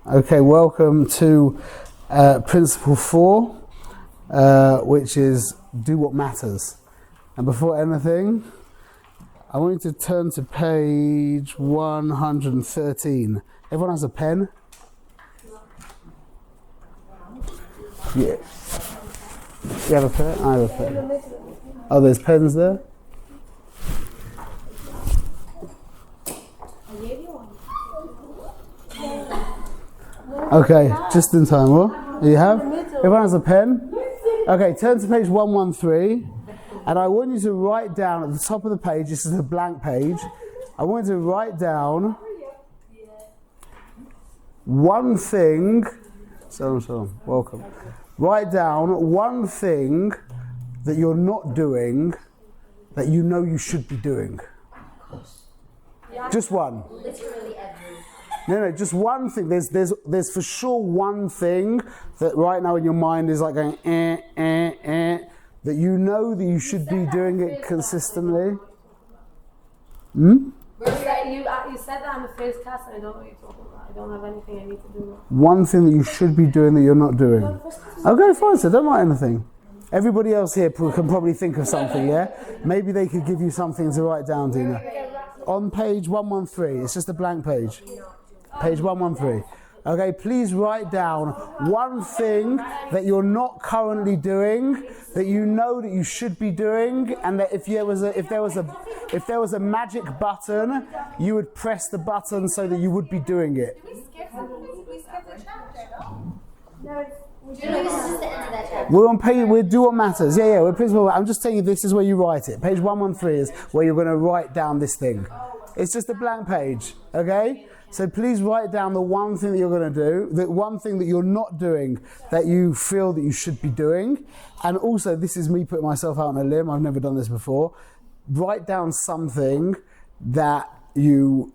Okay, welcome to Principle 4, which is do what matters. And before anything, I want you to turn to page 113. Everyone has a pen? Yeah. You have a pen? I have a pen. Oh, there's pens there? Okay, just in time. What? You have? Everyone has a pen? Okay, turn to page 113. And I want you to write down at the top of the page, this is a blank page, I want you to write down one thing, welcome. Write down one thing that you're not doing that you know you should be doing. Just one. No, just one thing. There's for sure one thing that right now in your mind is like going that you know that you should be doing it consistently. You said that in the first class and I don't know what you're talking about. I don't have anything I need to do. One thing that you should be doing that you're not doing. Okay, fine, so don't write anything. Everybody else here can probably think of something, yeah? Maybe they could give you something to write down, Dina. On page 113, it's just a blank page. Page 113. Okay, please write down one thing that you're not currently doing that you know that you should be doing, and that if there was a magic button, you would press the button so that you would be doing it. We skip the chapter, no? This is the end of that chapter. We're on page. We do what matters. Yeah. We're principle. I'm just telling you, this is where you write it. Page 113 is where you're going to write down this thing. It's just a blank page. Okay. So please write down the one thing that you're going to do, the one thing that you're not doing that you feel that you should be doing. And also, this is me putting myself out on a limb. I've never done this before. Write down something that you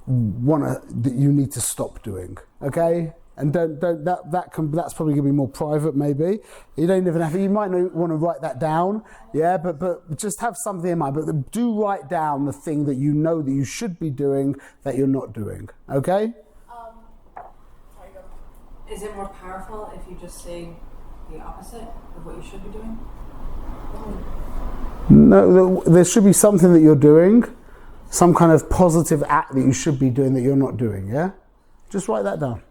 that you need to stop doing. Okay? And that's probably going to be more private, maybe. You don't even have. You might not want to write that down, yeah. But just have something in mind. But do write down the thing that you know that you should be doing that you're not doing. Okay. Is it more powerful if you just say the opposite of what you should be doing? No, there should be something that you're doing, some kind of positive act that you should be doing that you're not doing. Yeah. Just write that down.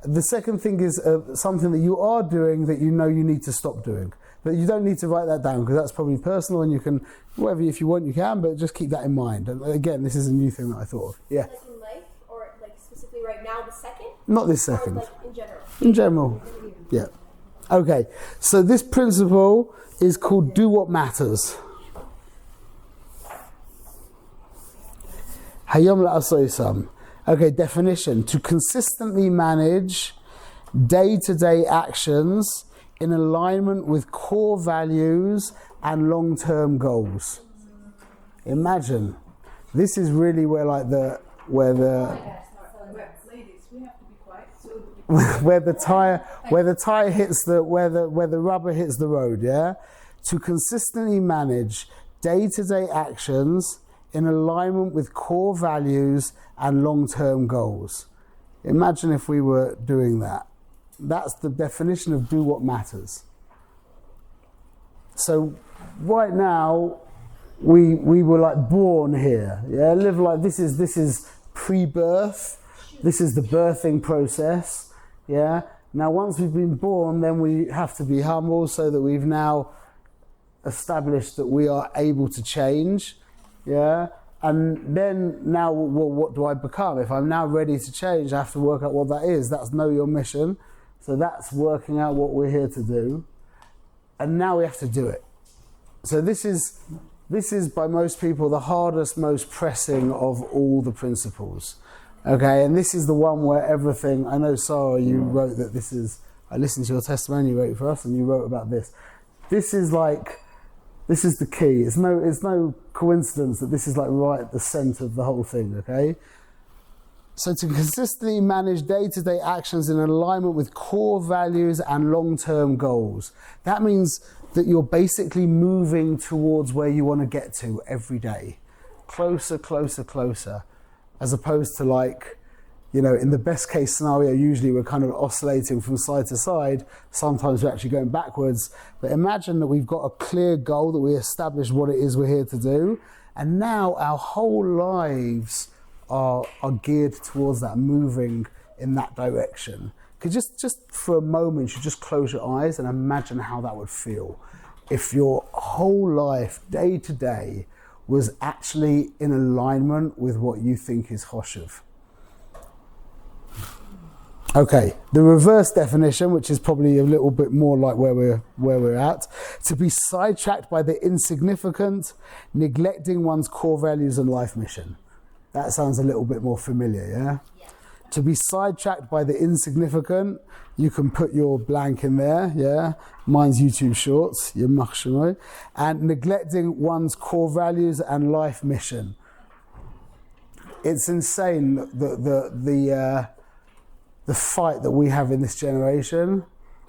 The second thing is something that you are doing that you know you need to stop doing. But you don't need to write that down because that's probably personal and you can, whatever, if you want you can, but just keep that in mind. And again, this is a new thing that I thought of. Yeah. Like in life or like specifically right now, the second? Not this second. Or like in general? In general. Yeah. Okay. So this principle is called do what matters. Hayom la'asoisam. Okay, definition. To consistently manage day-to-day actions in alignment with core values and long-term goals. Imagine. This is really where the rubber hits the road, yeah? To consistently manage day-to-day actions in alignment with core values and long-term goals. Imagine if we were doing that. That's the definition of do what matters. So right now, we were like born here. Yeah, live like this is pre-birth. This is the birthing process. Yeah. Now once we've been born, then we have to be humble so that we've now established that we are able to change. Yeah. And then now, well, what do I become? If I'm now ready to change, I have to work out what that is. That's know your mission. So that's working out what we're here to do. And now we have to do it. So this is by most people the hardest, most pressing of all the principles. Okay, and this is the one where everything, I know Sarah, you wrote that this is, I listened to your testimony you wrote for us and you wrote about this. This is the key. It's no coincidence that this is like right at the center of the whole thing, okay? So to consistently manage day-to-day actions in alignment with core values and long-term goals. That means that you're basically moving towards where you want to get to every day. Closer, closer, closer. As opposed to like in the best case scenario, usually we're kind of oscillating from side to side. Sometimes we're actually going backwards. But imagine that we've got a clear goal, that we established what it is we're here to do. And now our whole lives are geared towards that, moving in that direction. Because just for a moment, you just close your eyes and imagine how that would feel if your whole life, day to day, was actually in alignment with what you think is choshev. Okay, the reverse definition, which is probably a little bit more like where we're at, to be sidetracked by the insignificant, neglecting one's core values and life mission. That sounds a little bit more familiar, yeah? To be sidetracked by the insignificant, you can put your blank in there, yeah? Mine's YouTube Shorts, your machshemoi. And neglecting one's core values and life mission. It's insane, the fight that we have in this generation.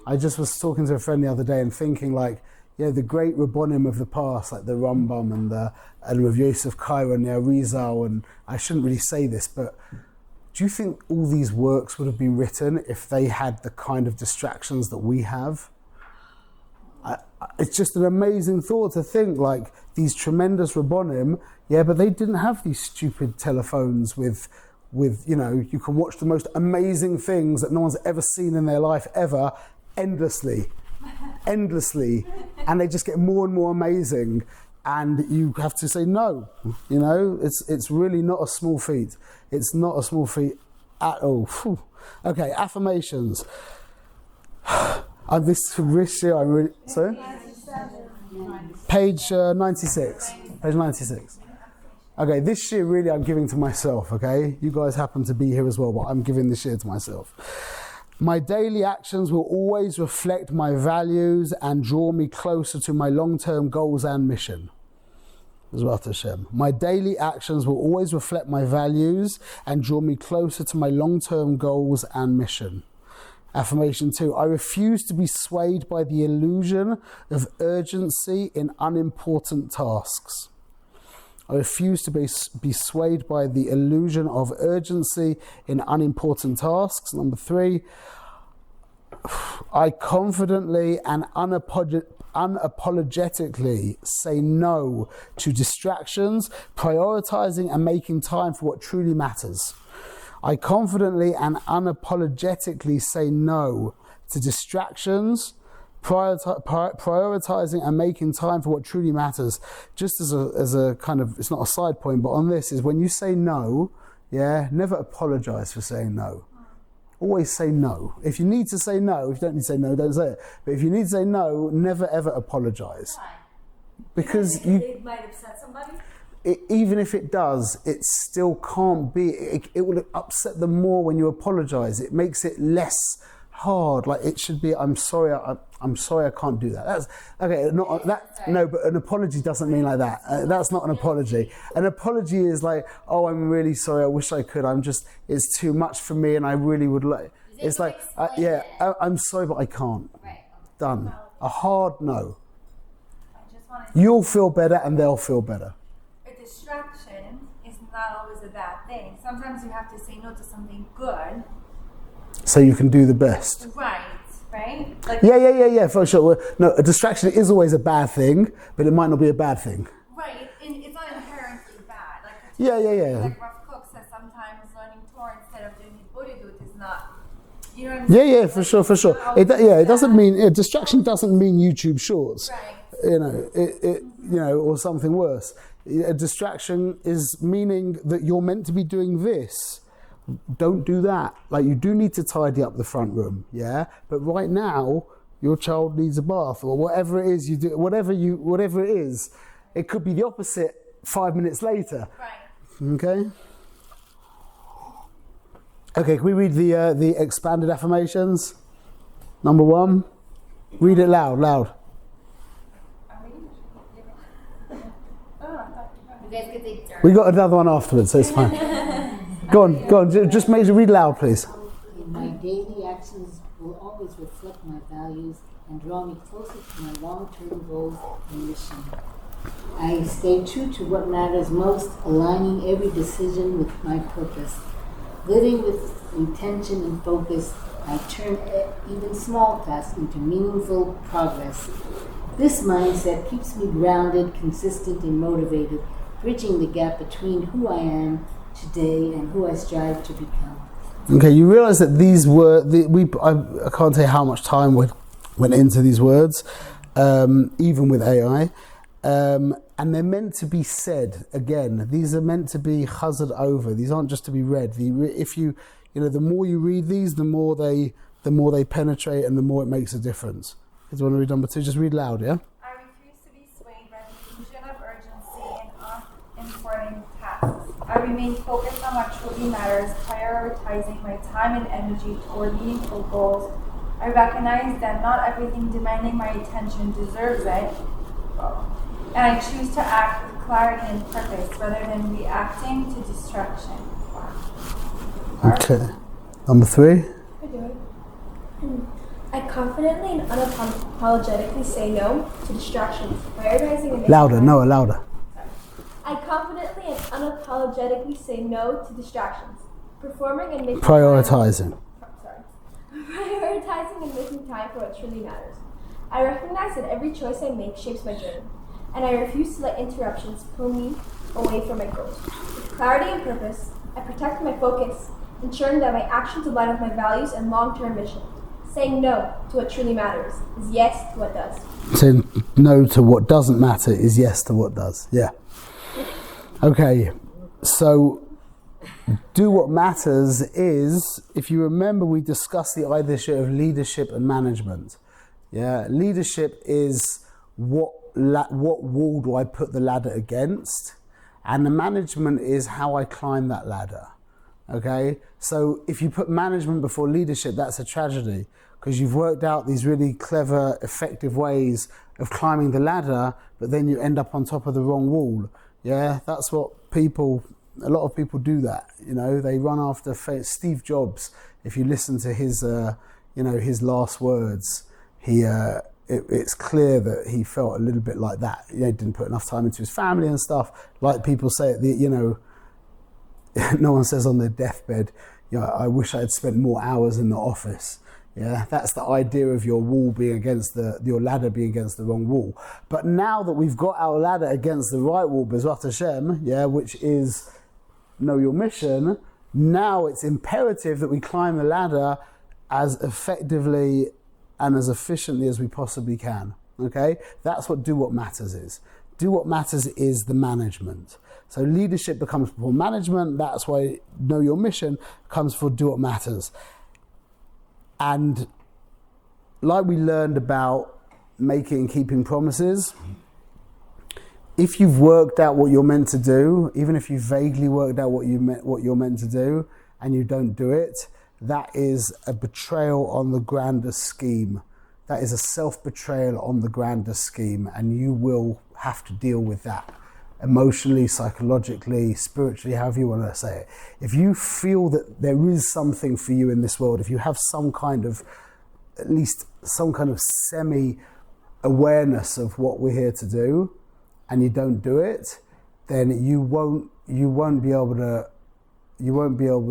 I just was talking to a friend the other day and thinking the great Rabbonim of the past, like the Rambam and Rav Yosef Kaira and the Arizal, and I shouldn't really say this, but do you think all these works would have been written if they had the kind of distractions that we have? It's just an amazing thought to think, like, these tremendous Rabbonim, but they didn't have these stupid telephones with you can watch the most amazing things that no one's ever seen in their life ever, endlessly, and they just get more and more amazing, and you have to say no. It's really not a small feat. It's not a small feat at all. Whew. Okay, affirmations. This year I'm really sorry. Page 96. Page 96. Okay, this year really I'm giving to myself, okay? You guys happen to be here as well, but I'm giving this year to myself. My daily actions will always reflect my values and draw me closer to my long-term goals and mission. Bezrat Hashem. My daily actions will always reflect my values and draw me closer to my long-term goals and mission. Affirmation 2. I refuse to be swayed by the illusion of urgency in unimportant tasks. I refuse to be swayed by the illusion of urgency in unimportant tasks. Number 3, I confidently and unapologetically say no to distractions, prioritizing and making time for what truly matters. I confidently and unapologetically say no to distractions, prioritizing and making time for what truly matters. Just as a kind of, it's not a side point, but on this is when you say no, never apologize for saying no. Always say no. If you need to say no, if you don't need to say no, don't say it. But if you need to say no, never ever apologize. Why? Because it might upset somebody? Even if it does, it still can't be. It will upset them more when you apologize. It makes it less hard. Like it should be, I'm sorry I can't do that. That's okay. Not that. No, but an apology doesn't mean like that. That's not an apology. An apology is like, oh, I'm really sorry. I wish I could. It's too much for me, and I really would like. It's like, I'm sorry, but I can't. Right. Done. A hard no. You'll feel better, and they'll feel better. A distraction is not always a bad thing. Sometimes you have to say no to something good. So you can do the best. Right. Like, yeah, for sure. No, a distraction is always a bad thing, but it might not be a bad thing. Right, and it's not inherently bad. Like Yeah. Like Rav Kook says, sometimes learning Torah instead of doing Bodhidut is not. You know what I'm saying? Yeah, for sure. It doesn't mean distraction doesn't mean YouTube Shorts. Right. Or something worse. A distraction is meaning that you're meant to be doing this. Don't do that. Like, you do need to tidy up the front room, yeah? But right now, your child needs a bath, or whatever it is you do, whatever it is, it could be the opposite 5 minutes later. Right. Okay, can we read the expanded affirmations? Number 1. Read it loud. You guys could take turns. We got another one afterwards, so it's fine. Go on. Just make sure read loud, please. My daily actions will always reflect my values and draw me closer to my long-term goals and mission. I stay true to what matters most, aligning every decision with my purpose. Living with intention and focus, I turn even small tasks into meaningful progress. This mindset keeps me grounded, consistent, and motivated, bridging the gap between who I am today and who I strive to become. Okay, you realise that these were I can't tell you how much time went into these words, even with AI, and they're meant to be said again. These are meant to be chazed over. These aren't just to be read. If you know, the more you read these, the more they penetrate, and the more it makes a difference. Do you want to read number 2? Just read loud, yeah. I refuse to be swayed by the illusion of urgency in unimportant tasks. I remain focused on what truly matters, prioritizing my time and energy toward meaningful goals. I recognize that not everything demanding my attention deserves it, and I choose to act with clarity and purpose rather than reacting to distraction. Okay. Number 3. I do it. I confidently and unapologetically say no to distractions, prioritizing and making Louder, time. Noah, louder. I confidently and unapologetically say no to distractions, performing and making Prioritizing. prioritizing and making time for what truly matters. I recognize that every choice I make shapes my journey, and I refuse to let interruptions pull me away from my goals. With clarity and purpose, I protect my focus, ensuring that my actions align with my values and long-term mission. Saying no to what truly matters is yes to what does. Saying no to what doesn't matter is yes to what does. Yeah. Okay. So, do what matters is, if you remember, we discussed the idea of leadership and management. Yeah. Leadership is what wall do I put the ladder against, and the management is how I climb that ladder. Okay, so if you put management before leadership, that's a tragedy, because you've worked out these really clever, effective ways of climbing the ladder, but then you end up on top of the wrong wall. Yeah, that's what a lot of people do that. You know, they run after Steve Jobs. If you listen to his, his last words, it's clear that he felt a little bit like that. You know, didn't put enough time into his family and stuff. Like people say, no one says on their deathbed, I wish I had spent more hours in the office. Yeah, that's the idea of your wall being against your ladder being against the wrong wall. But now that we've got our ladder against the right wall, B'ezrat Hashem, which is know your mission, now it's imperative that we climb the ladder as effectively and as efficiently as we possibly can. Okay, that's what do what matters is. Do what matters is the management. So leadership becomes for management. That's why know your mission comes for do what matters. And like we learned about making and keeping promises, if you've worked out what you're meant to do, even if you vaguely worked out what you're meant to do and you don't do it, that is a betrayal on the grander scheme. That is a self-betrayal on the grander scheme, and you will have to deal with that emotionally, psychologically, spiritually, however you want to say it. If you feel that there is something for you in this world, if you have some kind of, at least some kind of semi-awareness of what we're here to do, and you don't do it, then you won't be able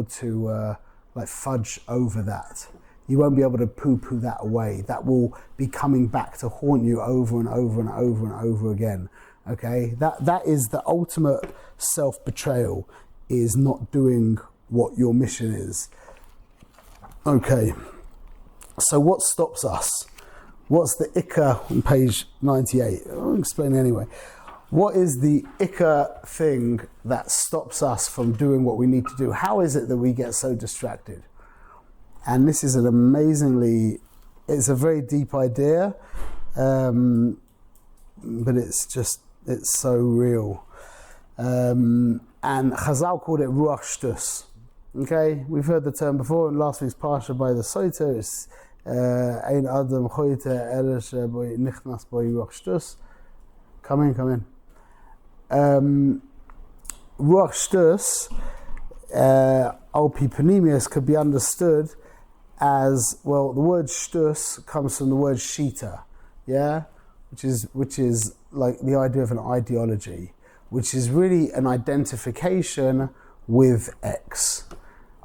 to like fudge over that. You won't be able to poo-poo that away. That will be coming back to haunt you over and over and over and over again. Okay, that is the ultimate self-betrayal, is not doing what your mission is. Okay, so what stops us? What's the ikka on page 98? I'll explain anyway. What is the ikka thing that stops us from doing what we need to do? How is it that we get so distracted? And this is it's a very deep idea, but it's so real. And Chazal called it Ruach Shtus. Okay, we've heard the term before in last week's Parsha by the Soiter. It's Ein Adam Choyte Elish Nichnas Boi Ruach Shtus. Come in. Ruach Shtus, Al Pi Panemius, could be understood as, well, the word shtus comes from the word shita, which is like the idea of an ideology, which is really an identification with X.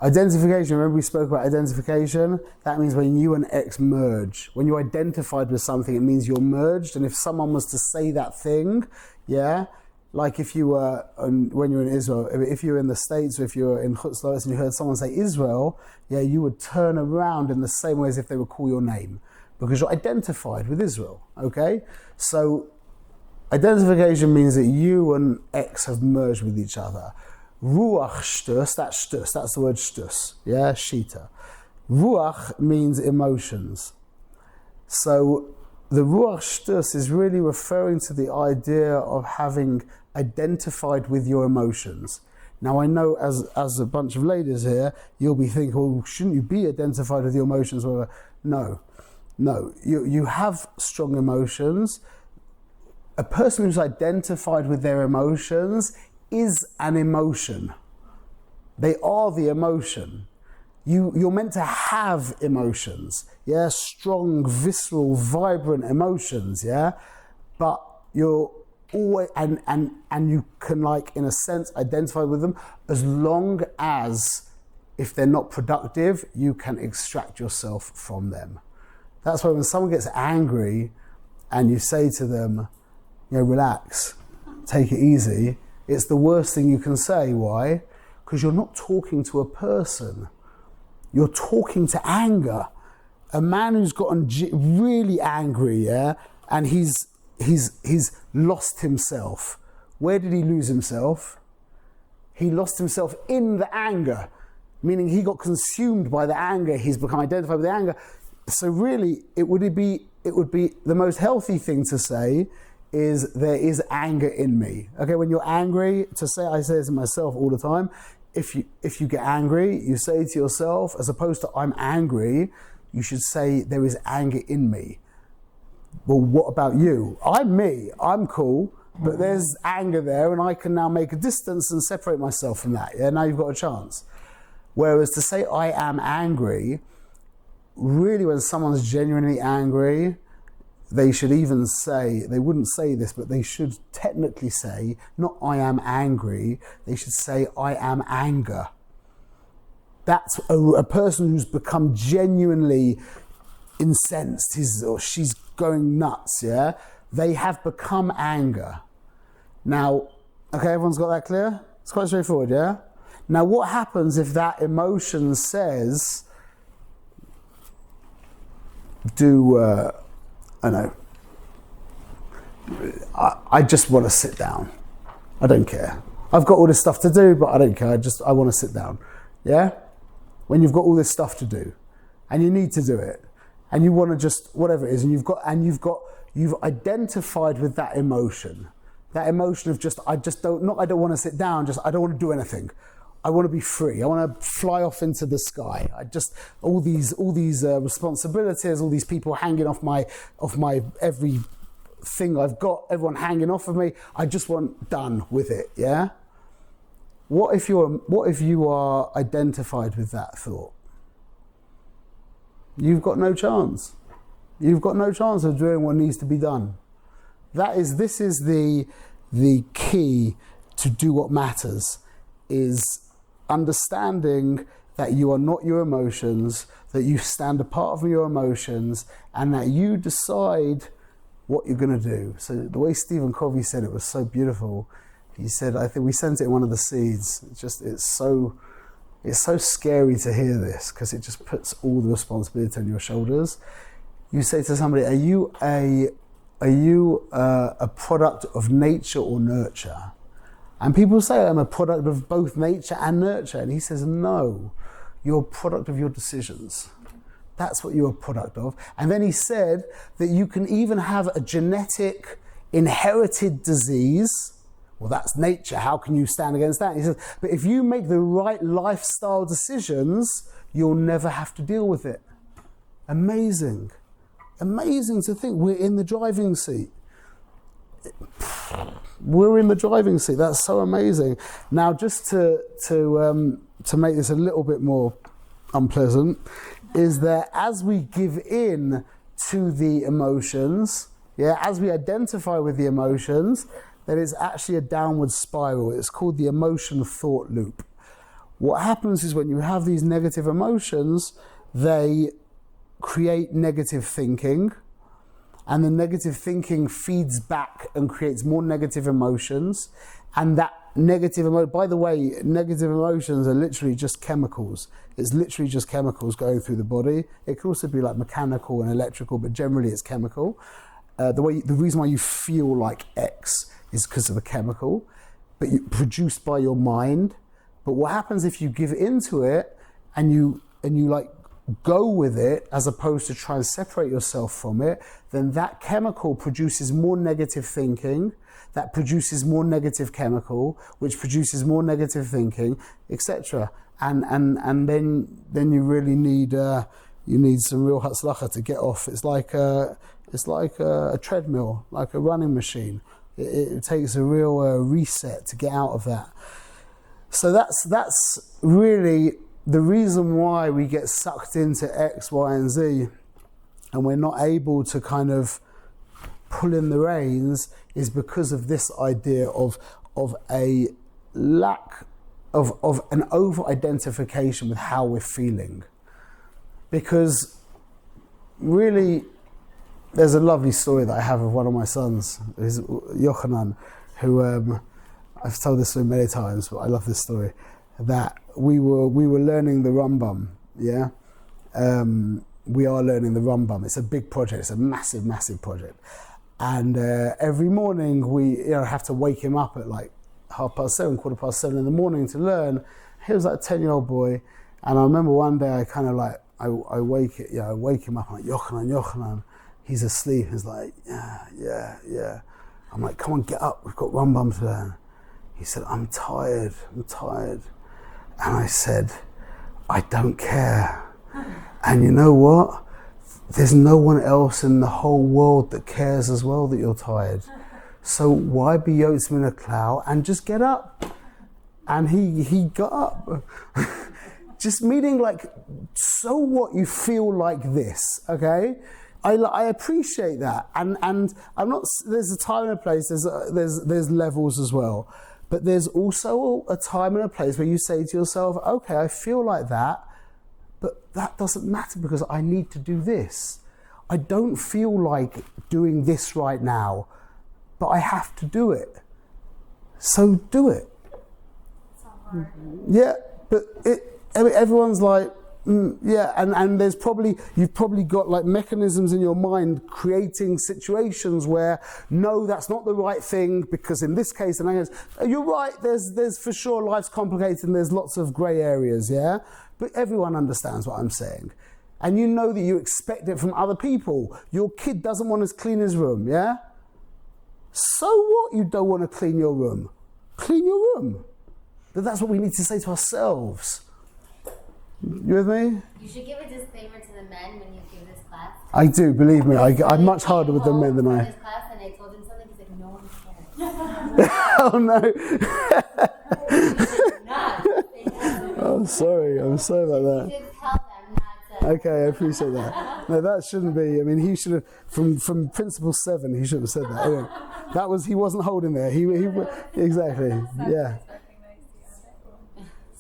Identification, remember we spoke about identification? That means when you and X merge. When you're identified with something, it means you're merged. And if someone was to say that thing, yeah, like if you were, when you're in Israel, if you're in the States or if you're in Chutz La'aretz and you heard someone say Israel, yeah, you would turn around in the same way as if they would call your name because you're identified with Israel, okay? So identification means that you and X have merged with each other. Ruach shtus, that's the word shtus, yeah, shita. Ruach means emotions. So the ruach shtus is really referring to the idea of having identified with your emotions. Now I know as a bunch of ladies here, you'll be thinking, well, shouldn't you be identified with your emotions? No, you have strong emotions. A person who's identified with their emotions is an emotion. They are the emotion. You're meant to have emotions, yeah, strong, visceral, vibrant emotions, yeah, but you're always, and you can, like, in a sense, identify with them as long as, if they're not productive, you can extract yourself from them. That's why when someone gets angry and you say to them, you know, relax, take it easy, it's the worst thing you can say. Why? Because you're not talking to a person. You're talking to anger. A man who's gotten really angry, yeah, and he's lost himself. Where did he lose himself? He lost himself in the anger, meaning he got consumed by the anger. He's become identified with the anger. So really, it would be the most healthy thing to say is there is anger in me. Okay, when you're angry, I say this to myself all the time. If you get angry, you say to yourself, as opposed to I'm angry, you should say there is anger in me. Well, what about you? I'm me, I'm cool, but there's anger there and I can now make a distance and separate myself from that. Yeah, now you've got a chance. Whereas to say I am angry, really when someone's genuinely angry, they should even say, they wouldn't say this, but they should technically say, not I am angry, they should say I am anger. That's a person who's become genuinely incensed, his or she's going nuts, yeah? They have become anger. Now, okay, everyone's got that clear? It's quite straightforward, yeah? Now, what happens if that emotion says, I know, I just want to sit down. I don't care. I've got all this stuff to do, but I don't care. I want to sit down. Yeah? When you've got all this stuff to do and you need to do it and you want to just, whatever it is, and you've identified with that emotion of just, I don't want to sit down, just, I don't want to do anything. I want to be free. I want to fly off into the sky. All these responsibilities, all these people hanging off my everything I've got, everyone hanging off of me. I just want done with it. Yeah. What if you are identified with that thought? You've got no chance. You've got no chance of doing what needs to be done. This is the key to do what matters, is understanding that you are not your emotions, that you stand apart from your emotions, and that you decide what you're going to do. So the way Stephen Covey said it was so beautiful. He said, I think we sent it in one of the seeds. It's so scary to hear this because it just puts all the responsibility on your shoulders. You say to somebody, are you a product of nature or nurture? And people say, I'm a product of both nature and nurture. And he says, no, you're a product of your decisions. That's what you're a product of. And then he said that you can even have a genetic inherited disease. Well, that's nature. How can you stand against that? And he says, but if you make the right lifestyle decisions, you'll never have to deal with it. Amazing. Amazing to think we're in the driving seat. We're in the driving seat. That's so amazing. Now, just to make this a little bit more unpleasant, is that as we give in to the emotions, yeah, as we identify with the emotions, there is actually a downward spiral. It's called the emotion thought loop. what happens is when you have these negative emotions, they create negative thinking, and the negative thinking feeds back and creates more negative emotions. And that by the way, negative emotions are literally just chemicals. It's literally just chemicals going through the body. It could also be like mechanical and electrical, but generally it's chemical. The reason why you feel like X is because of a chemical, but produced by your mind. But what happens if you give into it and you like go with it as opposed to try and separate yourself from it, then that chemical produces more negative thinking, that produces more negative chemical, which produces more negative thinking, etc. And then you really need some real hatzlacha to get off. It's like a treadmill, like a running machine. It takes a real reset to get out of that. So that's really the reason why we get sucked into X, Y, and Z, and we're not able to kind of pull in the reins, is because of this idea of a lack of an over-identification with how we're feeling. Because really, there's a lovely story that I have of one of my sons, Yochanan, who I've told this story many times, but I love this story. That we were learning the Rambam, yeah. We are learning the Rambam. It's a big project. It's a massive, massive project. And every morning we have to wake him up at like 7:30, 7:15 in the morning to learn. He was like a 10-year-old boy, and I remember one day I kind of like I wake him up. I'm like, Yochanan. He's asleep. He's like, yeah. I'm like, come on, get up. We've got Rambam to learn. He said, I'm tired. And I said, I don't care. And you know what? There's no one else in the whole world that cares as well that you're tired. So why be Yotz min haklau and just get up? And he got up. Just meaning like, so what, you feel like this, okay? I appreciate that. And I'm not, there's a time and a place, there's levels as well. But there's also a time and a place where you say to yourself, okay, I feel like that, but that doesn't matter because I need to do this. I don't feel like doing this right now, but I have to do it. So do it. Yeah, but everyone's like, yeah, and there's you've probably got like mechanisms in your mind creating situations where no, that's not the right thing because in this case, and you're right. There's for sure life's complicated and there's lots of grey areas, yeah. But everyone understands what I'm saying, and you know that you expect it from other people. Your kid doesn't want to clean his room, yeah. So what? You don't want to clean your room? Clean your room. But that's what we need to say to ourselves. You with me? You should give a disclaimer to the men when you give this class. I do, believe me. I'm much harder with the men than I. This class, and I told him something. He's like, no one cares. Oh no! I'm sorry about that. You should tell them not to. Okay, I appreciate that. No, that shouldn't be. I mean, he should have from Principle 7. He should have said that. Anyway, he wasn't holding there. He exactly. Yeah.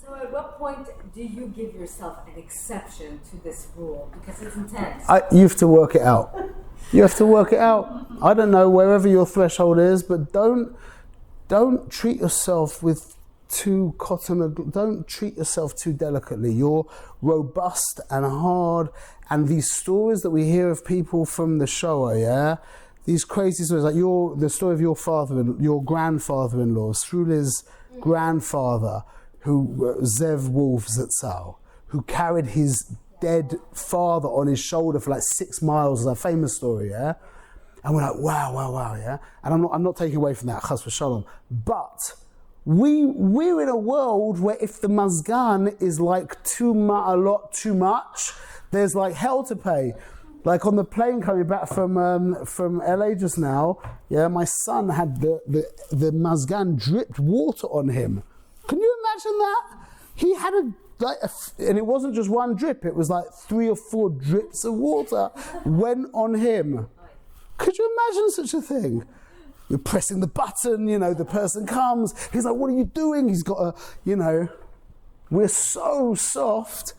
So at what point do you give yourself an exception to this rule? Because it's intense. You have to work it out. You have to work it out. I don't know, wherever your threshold is, but don't treat yourself with don't treat yourself too delicately. You're robust and hard, and these stories that we hear of people from the Shoah, yeah? These crazy stories, like the story of your grandfather-in-law, Struli's grandfather, who Zev Wolf Zatzal, who carried his dead father on his shoulder for like 6 miles, is a famous story, yeah? And we're like, wow, yeah? And I'm not taking away from that, chas v'shalom. But we're in a world where if the mazgan is like a lot too much, there's like hell to pay. Like on the plane coming back from LA just now, yeah, my son had the mazgan dripped water on him. Can you imagine that? He had and it wasn't just one drip, it was like 3 or 4 drips of water went on him. Could you imagine such a thing? You're pressing the button, the person comes, he's like, what are you doing? He's got We're so soft,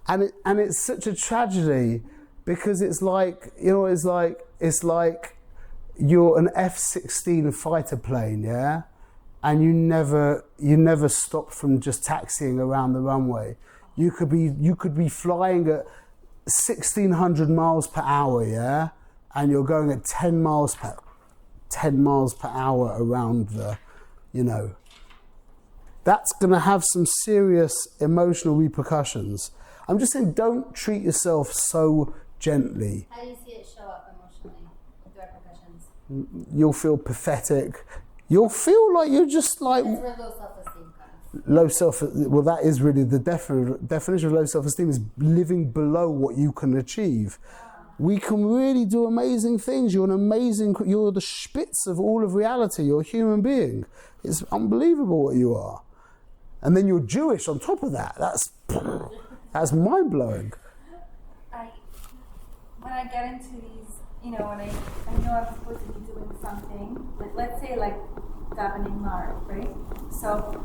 and it's such a tragedy because it's like, you know, it's like you're an F-16 fighter plane, yeah, and you never stop from just taxiing around the runway. You could be flying at 1,600 miles per hour, yeah, and you're going at 10 miles per hour around the, you know. That's going to have some serious emotional repercussions. I'm just saying, don't treat yourself so gently. How do you see it show up emotionally with the repercussions? You'll feel pathetic. You'll feel like you're just like... That's where low self-esteem comes. Low self... Well, that is really the definition of low self-esteem, is living below what you can achieve. We can really do amazing things. You're the spitz of all of reality. You're a human being. It's unbelievable what you are. And then you're Jewish on top of that. That's mind-blowing. When I get into these, you know, when I know I'm supposed to be doing something, like let's say like davening Marv, right? So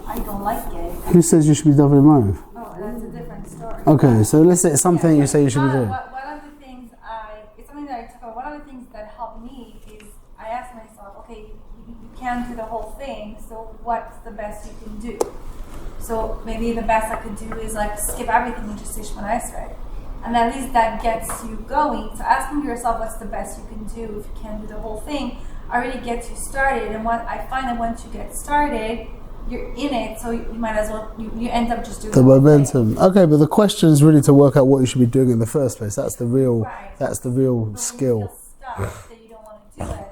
I don't like it. Who says you should be davening Marv? Oh, that's a different story. Okay, so let's say it's something you say you should be doing. One of the things it's something that I took on. One of the things that helped me is I asked myself, okay, you can't do the whole thing, so what's the best you can do? So maybe the best I could do is like skip everything and just say Shemona Esrei. And at least that gets you going. So asking yourself what's the best you can do if you can't do the whole thing already gets you started. And what I find that once you get started, you're in it, so you might as well, you end up just doing the momentum. Okay, but the question is really to work out what you should be doing in the first place. That's the real, that's the real skill. When you feel stuck that you don't want to do it.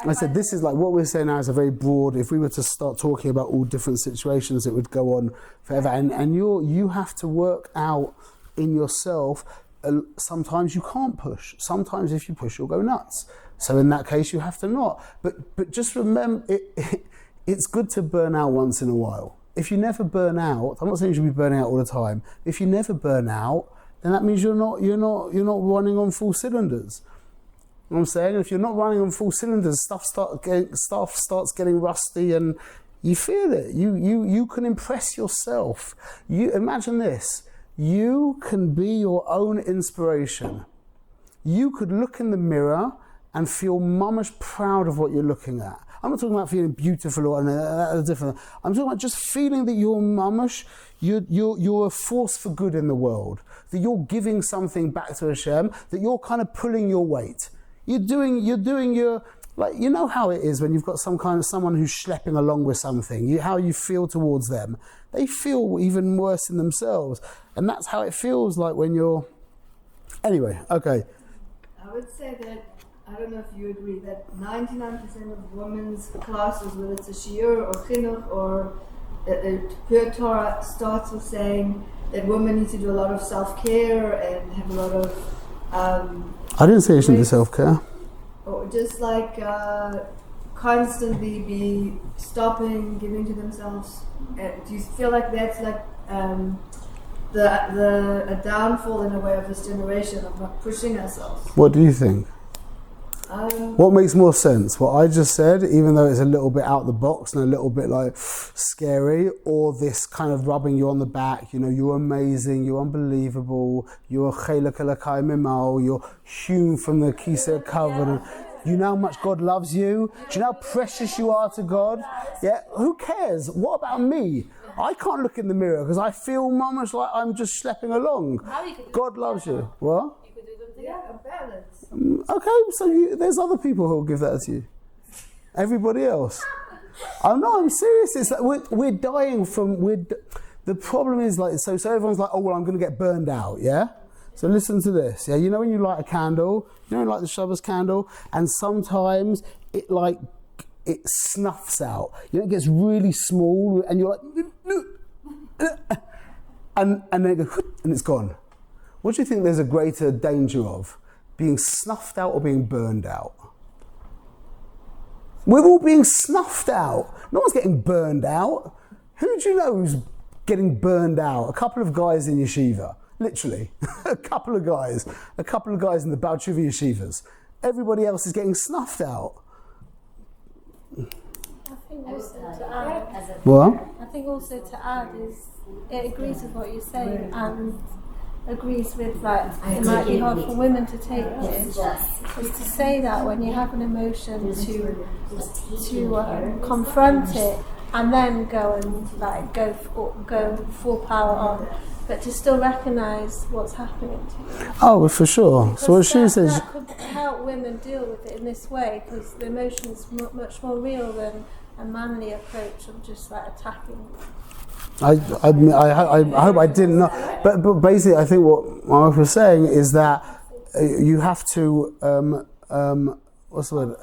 I said, this is like what we're saying now is a very broad, if we were to start talking about all different situations, it would go on forever. And you have to work out in yourself, sometimes you can't push. Sometimes if you push, you'll go nuts. So in that case, you have to not. But just remember, it's good to burn out once in a while. If you never burn out, I'm not saying you should be burning out all the time. If you never burn out, then that means you're not running on full cylinders. You know what I'm saying? If you're not running on full cylinders, stuff starts getting rusty, and you feel it. You can impress yourself. You imagine this. You can be your own inspiration. You could look in the mirror and feel mummish proud of what you're looking at. I'm not talking about feeling beautiful or different. I'm talking about just feeling that you're mummish. You're a force for good in the world. That you're giving something back to Hashem. That you're kind of pulling your weight. You're doing your, like, you know how it is when you've got someone who's schlepping along with something, how you feel towards them. They feel even worse in themselves. And that's how it feels like when you're, anyway, okay. I would say that, I don't know if you agree, that 99% of women's classes, whether it's a shiur or chinuch or pure Torah, starts with saying that women need to do a lot of self-care and have a lot of I didn't say you shouldn't do self-care. Or just like constantly be stopping, giving to themselves. Do you feel like that's like a downfall in a way of this generation of not pushing ourselves? What do you think? What makes more sense? What I just said, even though it's a little bit out the box and a little bit like scary, or this kind of rubbing you on the back, you know, you're amazing, you're unbelievable, you're chelek Elokai Mimal, you're hewn from the Kisei Covenant. You know how much God loves you? Do you know how precious you are to God? Yeah, who cares? What about me? I can't look in the mirror because I feel much like I'm just schlepping along. God loves you. What? Yeah, a balance. Okay, so there's other people who will give that to you. Everybody else. Oh no, I'm serious. It's like we're dying from. The problem is like so everyone's like, oh well, I'm going to get burned out. Yeah. So listen to this. Yeah, you know when you light a candle, you know, like the Shabbos candle, and sometimes it snuffs out. You know, it gets really small, and you're like, and then it goes, and it's gone. What do you think there's a greater danger of? Being snuffed out or being burned out? We're all being snuffed out. No one's getting burned out. Who do you know who's getting burned out? A couple of guys in yeshiva. Literally. a couple of guys in the Baal Tshuva yeshivas. Everybody else is getting snuffed out. I think also to add, What? I think also to add is it agrees with what you're saying and agrees with like it might be hard for women to take this. Is to say that when you have an emotion to confront it and then go and like go full power on, but to still recognise what's happening to you. Oh, for sure. So what she says. That could help women deal with it in this way because the emotion is much more real than a manly approach of just like attacking. I hope I didn't know, but basically I think what my wife was saying is that you have to what's the word?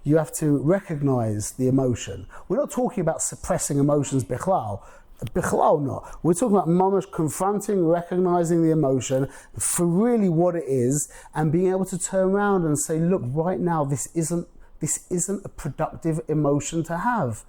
You have to recognise the emotion. We're not talking about suppressing emotions, bichlal not. We're talking about mamash confronting, recognising the emotion for really what it is, and being able to turn around and say, look, right now this isn't a productive emotion to have.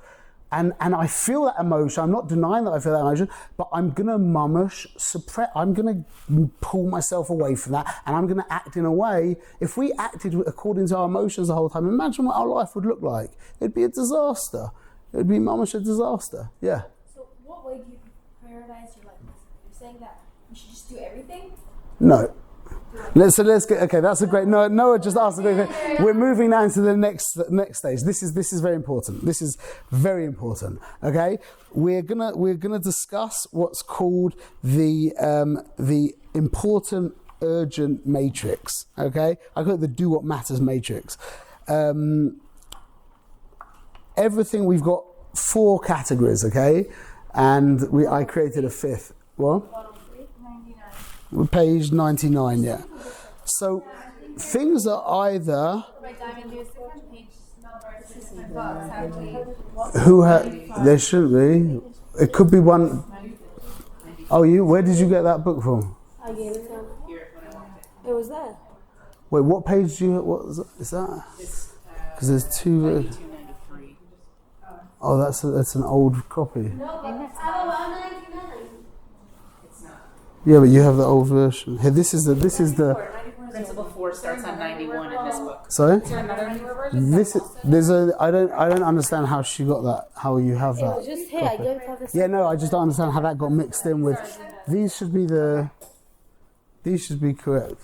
And I feel that emotion. I'm not denying that I feel that emotion, but I'm going to mamash suppress. I'm going to pull myself away from that, and I'm going to act in a way. If we acted according to our emotions the whole time, imagine what our life would look like. It'd be a disaster. It'd be mamash a disaster. Yeah. So what way do you prioritize your life? You're saying that you should just do everything? No. Let's get. Okay, that's a great. Noah just asked a great question. We're moving now into the next stage. This is very important. This is very important. Okay, we're gonna discuss what's called the important urgent matrix. Okay, I call it the do what matters matrix. Everything, we've got 4 categories. Okay, and I created a 5th. What? Page 99, yeah. So things are either there shouldn't be. It could be one. Oh, where did you get that book from? I gave it to him. It was there. Wait, what page do you? What is that? Because there's 2. Oh, that's an old copy. Yeah, but you have the old version. Here, this is the. Principle 4 starts on 91 in this book. Sorry. Is there another newer version? I don't understand how she got that. How you have that? It was just here. I gave it to this. Yeah, no, I just don't understand how that got mixed in with. These should be correct.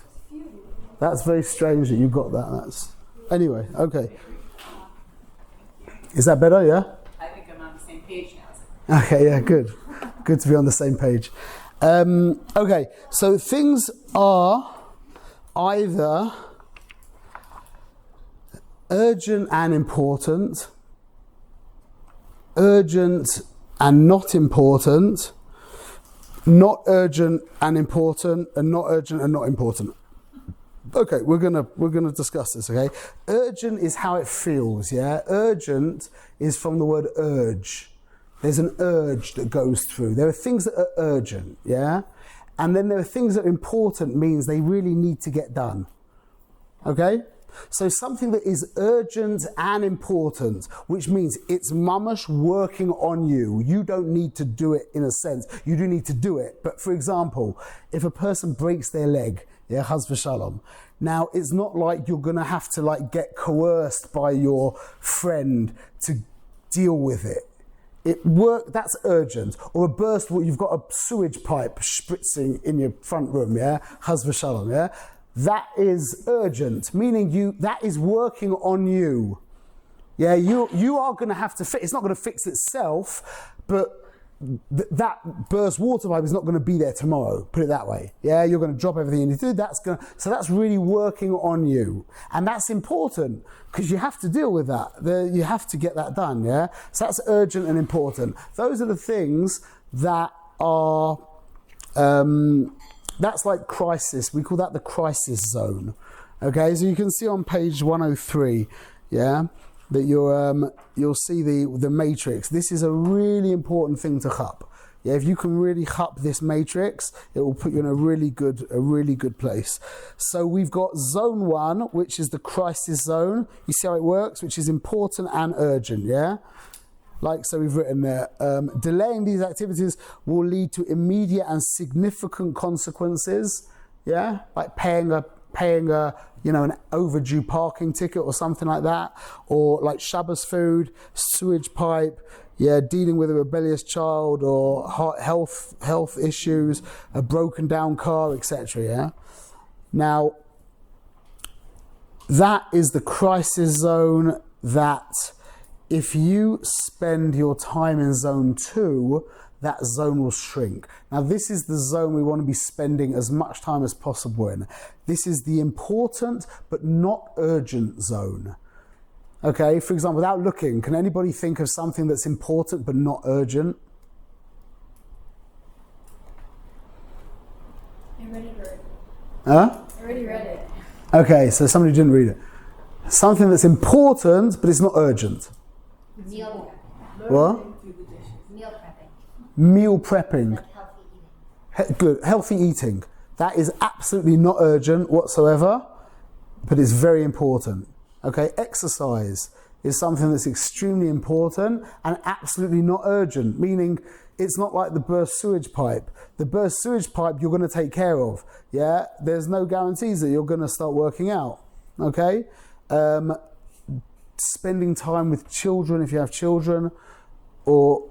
That's very strange that you got that. Anyway, okay. Is that better? Yeah. I think I'm on the same page now. Okay. Yeah. Good. Good to be on the same page. Okay, so things are either urgent and important, urgent and not important, not urgent and important, and not urgent and not important. Okay, we're gonna discuss this. Okay, urgent is how it feels. Yeah, urgent is from the word urge. There's an urge that goes through. There are things that are urgent, yeah? And then there are things that are important, means they really need to get done. Okay? So something that is urgent and important, which means it's mamash working on you. You don't need to do it in a sense. You do need to do it. But for example, if a person breaks their leg, yeah, chas v'shalom. Now, it's not like you're going to have to like get coerced by your friend to deal with it. That's urgent. Or a burst where you've got a sewage pipe spritzing in your front room, yeah? Chas v'shalom, yeah? That is urgent, meaning that is working on you. Yeah, you are going to have to fix. It's not going to fix itself, but that burst water pipe is not going to be there tomorrow. Put it that way. Yeah, you're going to drop everything you need to do. So that's really working on you, and that's important because you have to deal with that. You have to get that done. Yeah, so that's urgent and important. Those are the things that are. That's like crisis. We call that the crisis zone. Okay, so you can see on page 103. Yeah. That you'll see the matrix. This is a really important thing to chup. Yeah, if you can really chup this matrix, it will put you in a really good place. So we've got zone 1, which is the crisis zone. You see how it works, which is important and urgent. Yeah, like so we've written there. Delaying these activities will lead to immediate and significant consequences. Yeah, like paying a paying an overdue parking ticket or something like that, or like Shabbos food, sewage pipe, dealing with a rebellious child, or health issues, a broken down car, etc. Yeah. Now, that is the crisis zone that if you spend your time in zone 2, that zone will shrink. Now, this is the zone we want to be spending as much time as possible in. This is the important but not urgent zone. Okay, for example, without looking, can anybody think of something that's important but not urgent? I read it already. Huh? I already read it. Okay, so somebody didn't read it. Something that's important but it's not urgent. Meal What? meal prepping. Meal prepping. Like healthy eating. Good. Healthy eating. That is absolutely not urgent whatsoever, but it's very important. Okay, exercise is something that's extremely important and absolutely not urgent, meaning it's not like the burst sewage pipe. The burst sewage pipe you're going to take care of. Yeah, there's no guarantees that you're going to start working out. Okay, spending time with children if you have children, or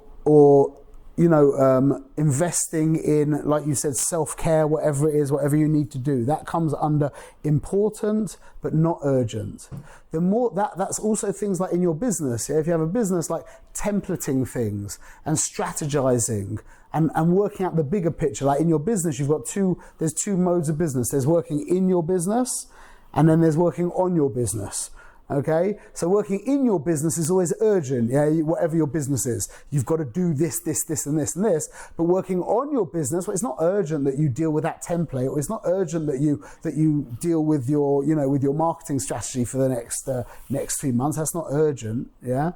investing in, like you said, self-care, whatever it is, whatever you need to do. That comes under important but not urgent. The more that's also things like in your business. Yeah? If you have a business, like templating things and strategizing and working out the bigger picture. Like in your business, there's two modes of business. There's working in your business, and then there's working on your business. Okay, so working in your business is always urgent, whatever your business is. You've got to do this, and this. But working on your business, well, it's not urgent that you deal with that template, or it's not urgent that you deal with your, with your marketing strategy for the next 3 months. That's not urgent, yeah.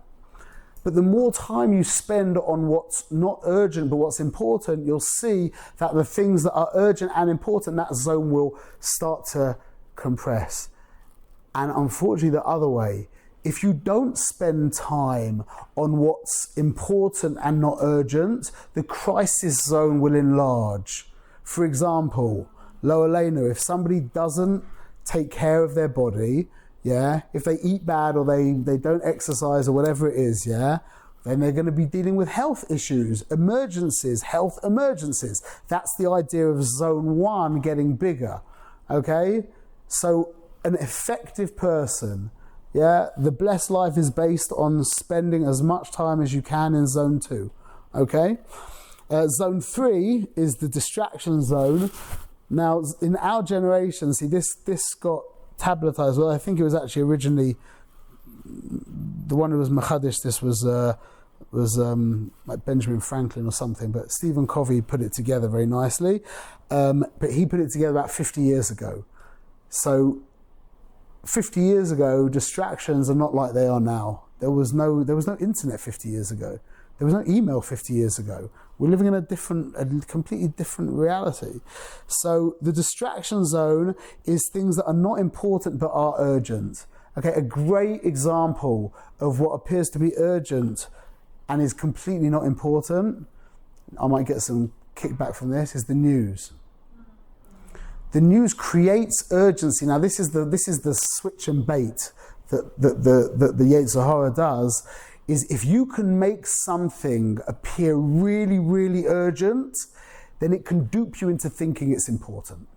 But the more time you spend on what's not urgent but what's important, you'll see that the things that are urgent and important, that zone will start to compress. And unfortunately, the other way, if you don't spend time on what's important and not urgent, the crisis zone will enlarge. For example, Lo Aleinu, if somebody doesn't take care of their body, if they eat bad or they don't exercise or whatever it is, then they're going to be dealing with health issues, health emergencies. That's the idea of zone 1 getting bigger, okay? So an effective person, the blessed life is based on spending as much time as you can in zone 2, okay? Zone 3 is the distraction zone. Now, in our generation, see, this got tabletized. Well, I think it was actually originally the one who was Machadish. This was like Benjamin Franklin or something, but Stephen Covey put it together very nicely. But he put it together about 50 years ago. So 50 years ago, distractions are not like they are now. There was no internet 50 years ago. There was no email 50 years ago. We're living in a completely different reality. So the distraction zone is things that are not important but are urgent. Okay, a great example of what appears to be urgent and is completely not important, I might get some kickback from this, is the news. The news creates urgency. Now, this is the switch and bait that the Yetzer Hara does. Is if you can make something appear really, really urgent, then it can dupe you into thinking it's important.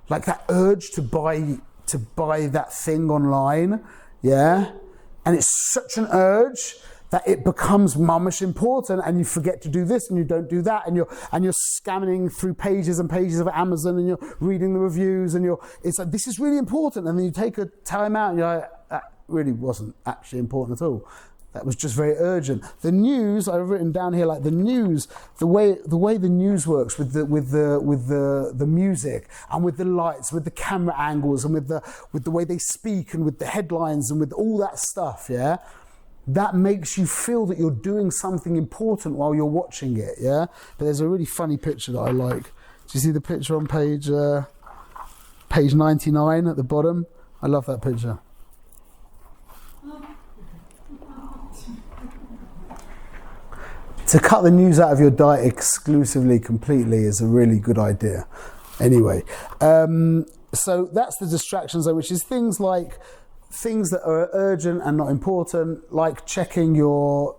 Like that urge to buy that thing online, and it's such an urge that it becomes mamish important, and you forget to do this and you don't do that, and you're scanning through pages and pages of Amazon, and you're reading the reviews, and it's like, this is really important, and then you take a time out and you're like, that really wasn't actually important at all. That was just very urgent. The news, I've written down here, like the news, the way the news works with the music and with the lights, with the camera angles, and with the way they speak, and with the headlines, and with all that stuff, that makes you feel that you're doing something important while you're watching it, But there's a really funny picture that I like. Do you see the picture on page 99 at the bottom? I love that picture. To cut the news out of your diet exclusively, completely, is a really good idea. Anyway, so that's the distraction zone, which is things that are urgent and not important, like checking your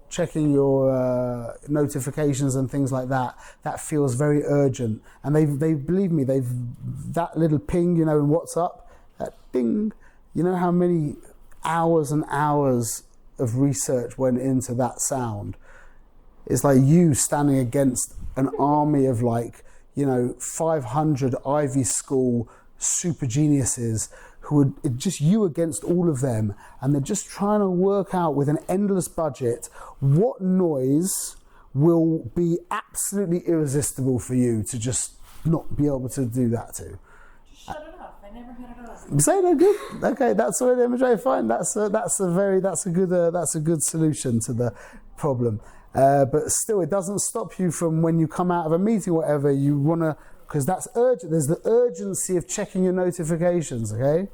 notifications and things like that. That feels very urgent, and they believe me. That little ping, in WhatsApp, that ding. You know how many hours and hours of research went into that sound? It's like you standing against an army of 500 Ivy School super geniuses who would just you against all of them, and they're just trying to work out with an endless budget what noise will be absolutely irresistible for you to just not be able to do that to. Shut it off. I never had it on. Say that good. Okay, that's already MJ. Fine. That's a good solution to the problem. But still, it doesn't stop you from when you come out of a meeting, or whatever you want to. Because that's urgent. There's the urgency of checking your notifications, okay?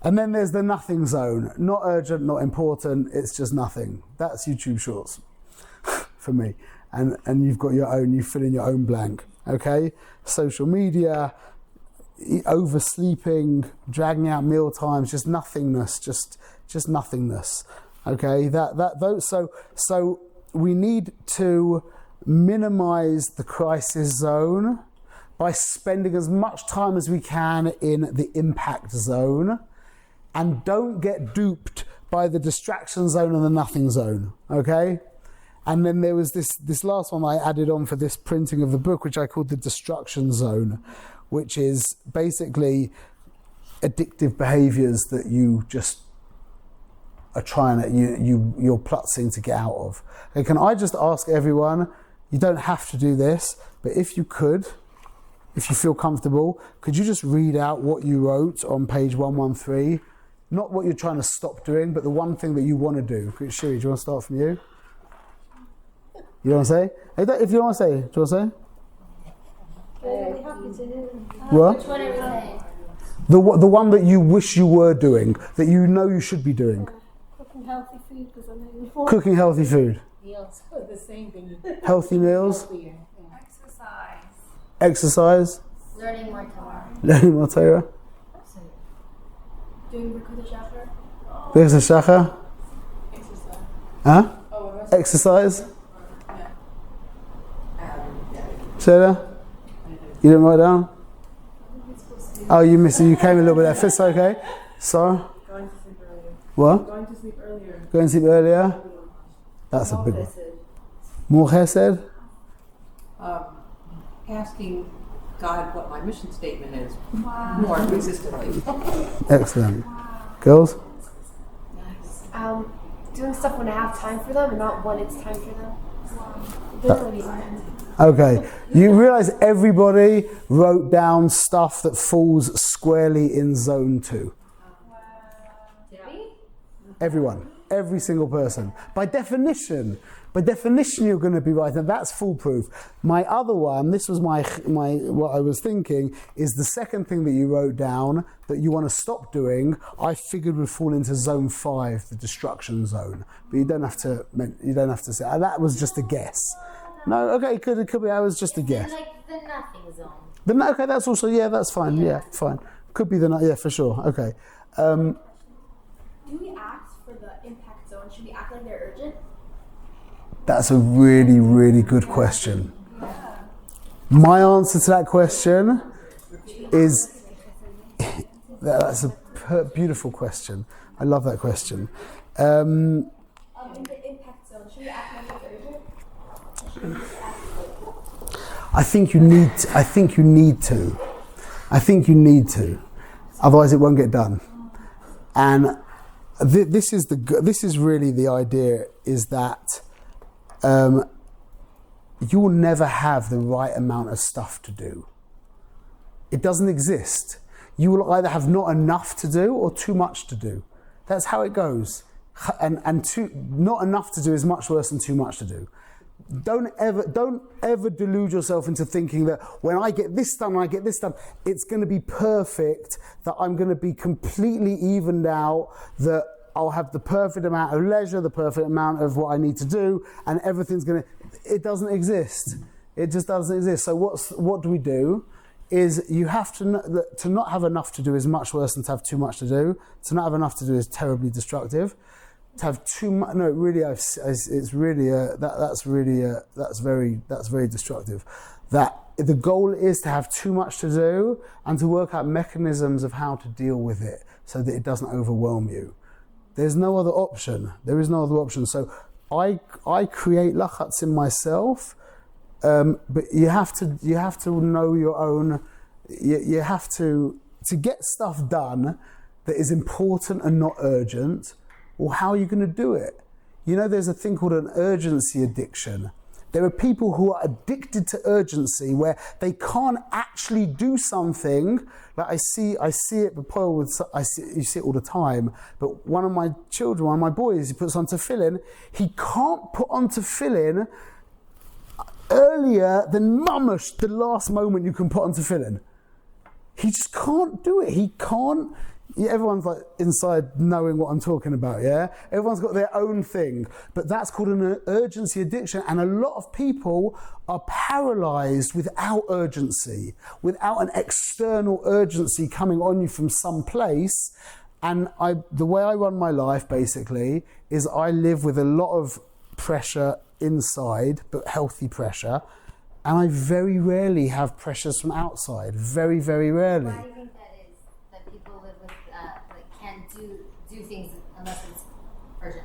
And then there's the nothing zone. Not urgent, not important, it's just nothing. That's YouTube Shorts for me. And you've got your own, you fill in your own blank, okay? Social media, oversleeping, dragging out meal times, just nothingness, just nothingness, okay? So we need to minimize the crisis zone by spending as much time as we can in the impact zone, and don't get duped by the distraction zone and the nothing zone, okay? And then there was this last one I added on for this printing of the book, which I called the destruction zone, which is basically addictive behaviors that you just are trying to, you're plutzing to get out of. Okay, can I just ask everyone, you don't have to do this, but if you could, if you feel comfortable, could you just read out what you wrote on page 113? Not what you're trying to stop doing, but the one thing that you want to do. Shiri, do you want to start from you? You want to say? If you want to say, do you want to say? Really happy to hear. What? Which one are we saying? The one that you wish you were doing, that you know you should be doing. Cooking healthy food, because I know you Cooking healthy food. Meals, the same thing. Healthy meals. Healthier, yeah. Exercise. Exercise. Learning more Torah. Learning more Torah. Doing Birkut Shachar. Birkut Shachar. Exercise. Huh? Oh, what was Exercise. Yeah. Shada? You didn't write down? Oh, you missed it. You came a little bit late. It's okay. So? Going to sleep earlier. What? Going to sleep earlier. Going to sleep earlier? That's a big one. More chesed? Asking God what my mission statement is more consistently. Excellent. Girls? Doing stuff when I have time for them and not when it's time for them. Literally. Okay. You realise everybody wrote down stuff that falls squarely in zone 2. Everyone. Every single person. By definition, you're going to be right, and that's foolproof. My other one, this was my what I was thinking, is the second thing that you wrote down that you want to stop doing. I figured would fall into zone 5, the destruction zone. But you don't have to say that was just a guess. No, okay, it could be. I was just a guess. Like the nothing zone. Okay, that's also that's fine. Yeah, fine. Could be the for sure. Okay. Do we act for the impact zone? Should we act like they're urgent? That's a really, really good question. My answer to that question is that's a beautiful question. I love that question. In the impact zone, should we act like they're urgent? I think you need to. Otherwise, it won't get done. And this is really the idea: is that you will never have the right amount of stuff to do. It doesn't exist. You will either have not enough to do or too much to do. That's how it goes. And not enough to do is much worse than too much to do. Don't ever delude yourself into thinking that when I get this done, it's going to be perfect, that I'm going to be completely evened out, that I'll have the perfect amount of leisure, the perfect amount of what I need to do, and everything's going to... It doesn't exist. It just doesn't exist. So what do? is you have to not have enough to do is much worse than to have too much to do. To not have enough to do is terribly destructive. To have too much, no, really, it's really that's very destructive. That the goal is to have too much to do and to work out mechanisms of how to deal with it so that it doesn't overwhelm you. There's no other option. There is no other option. So I create lachatz in myself, but you have to know your own. You have to get stuff done that is important and not urgent. Well, how are you going to do it? You know, there's a thing called an urgency addiction. There are people who are addicted to urgency where they can't actually do something. Like I see it, you see it all the time. But one of my children, one of my boys, he puts on tefillin. He can't put on tefillin earlier than mamash the last moment you can put on tefillin. He just can't do it. He can't. Yeah, everyone's like inside knowing what I'm talking about, yeah? Everyone's got their own thing, but that's called an urgency addiction, and a lot of people are paralyzed without urgency, without an external urgency coming on you from some place. And the way I run my life, basically, is I live with a lot of pressure inside, but healthy pressure, and I very rarely have pressures from outside, very, very rarely. Why do you think that is? That people live with, can't do things unless it's urgent?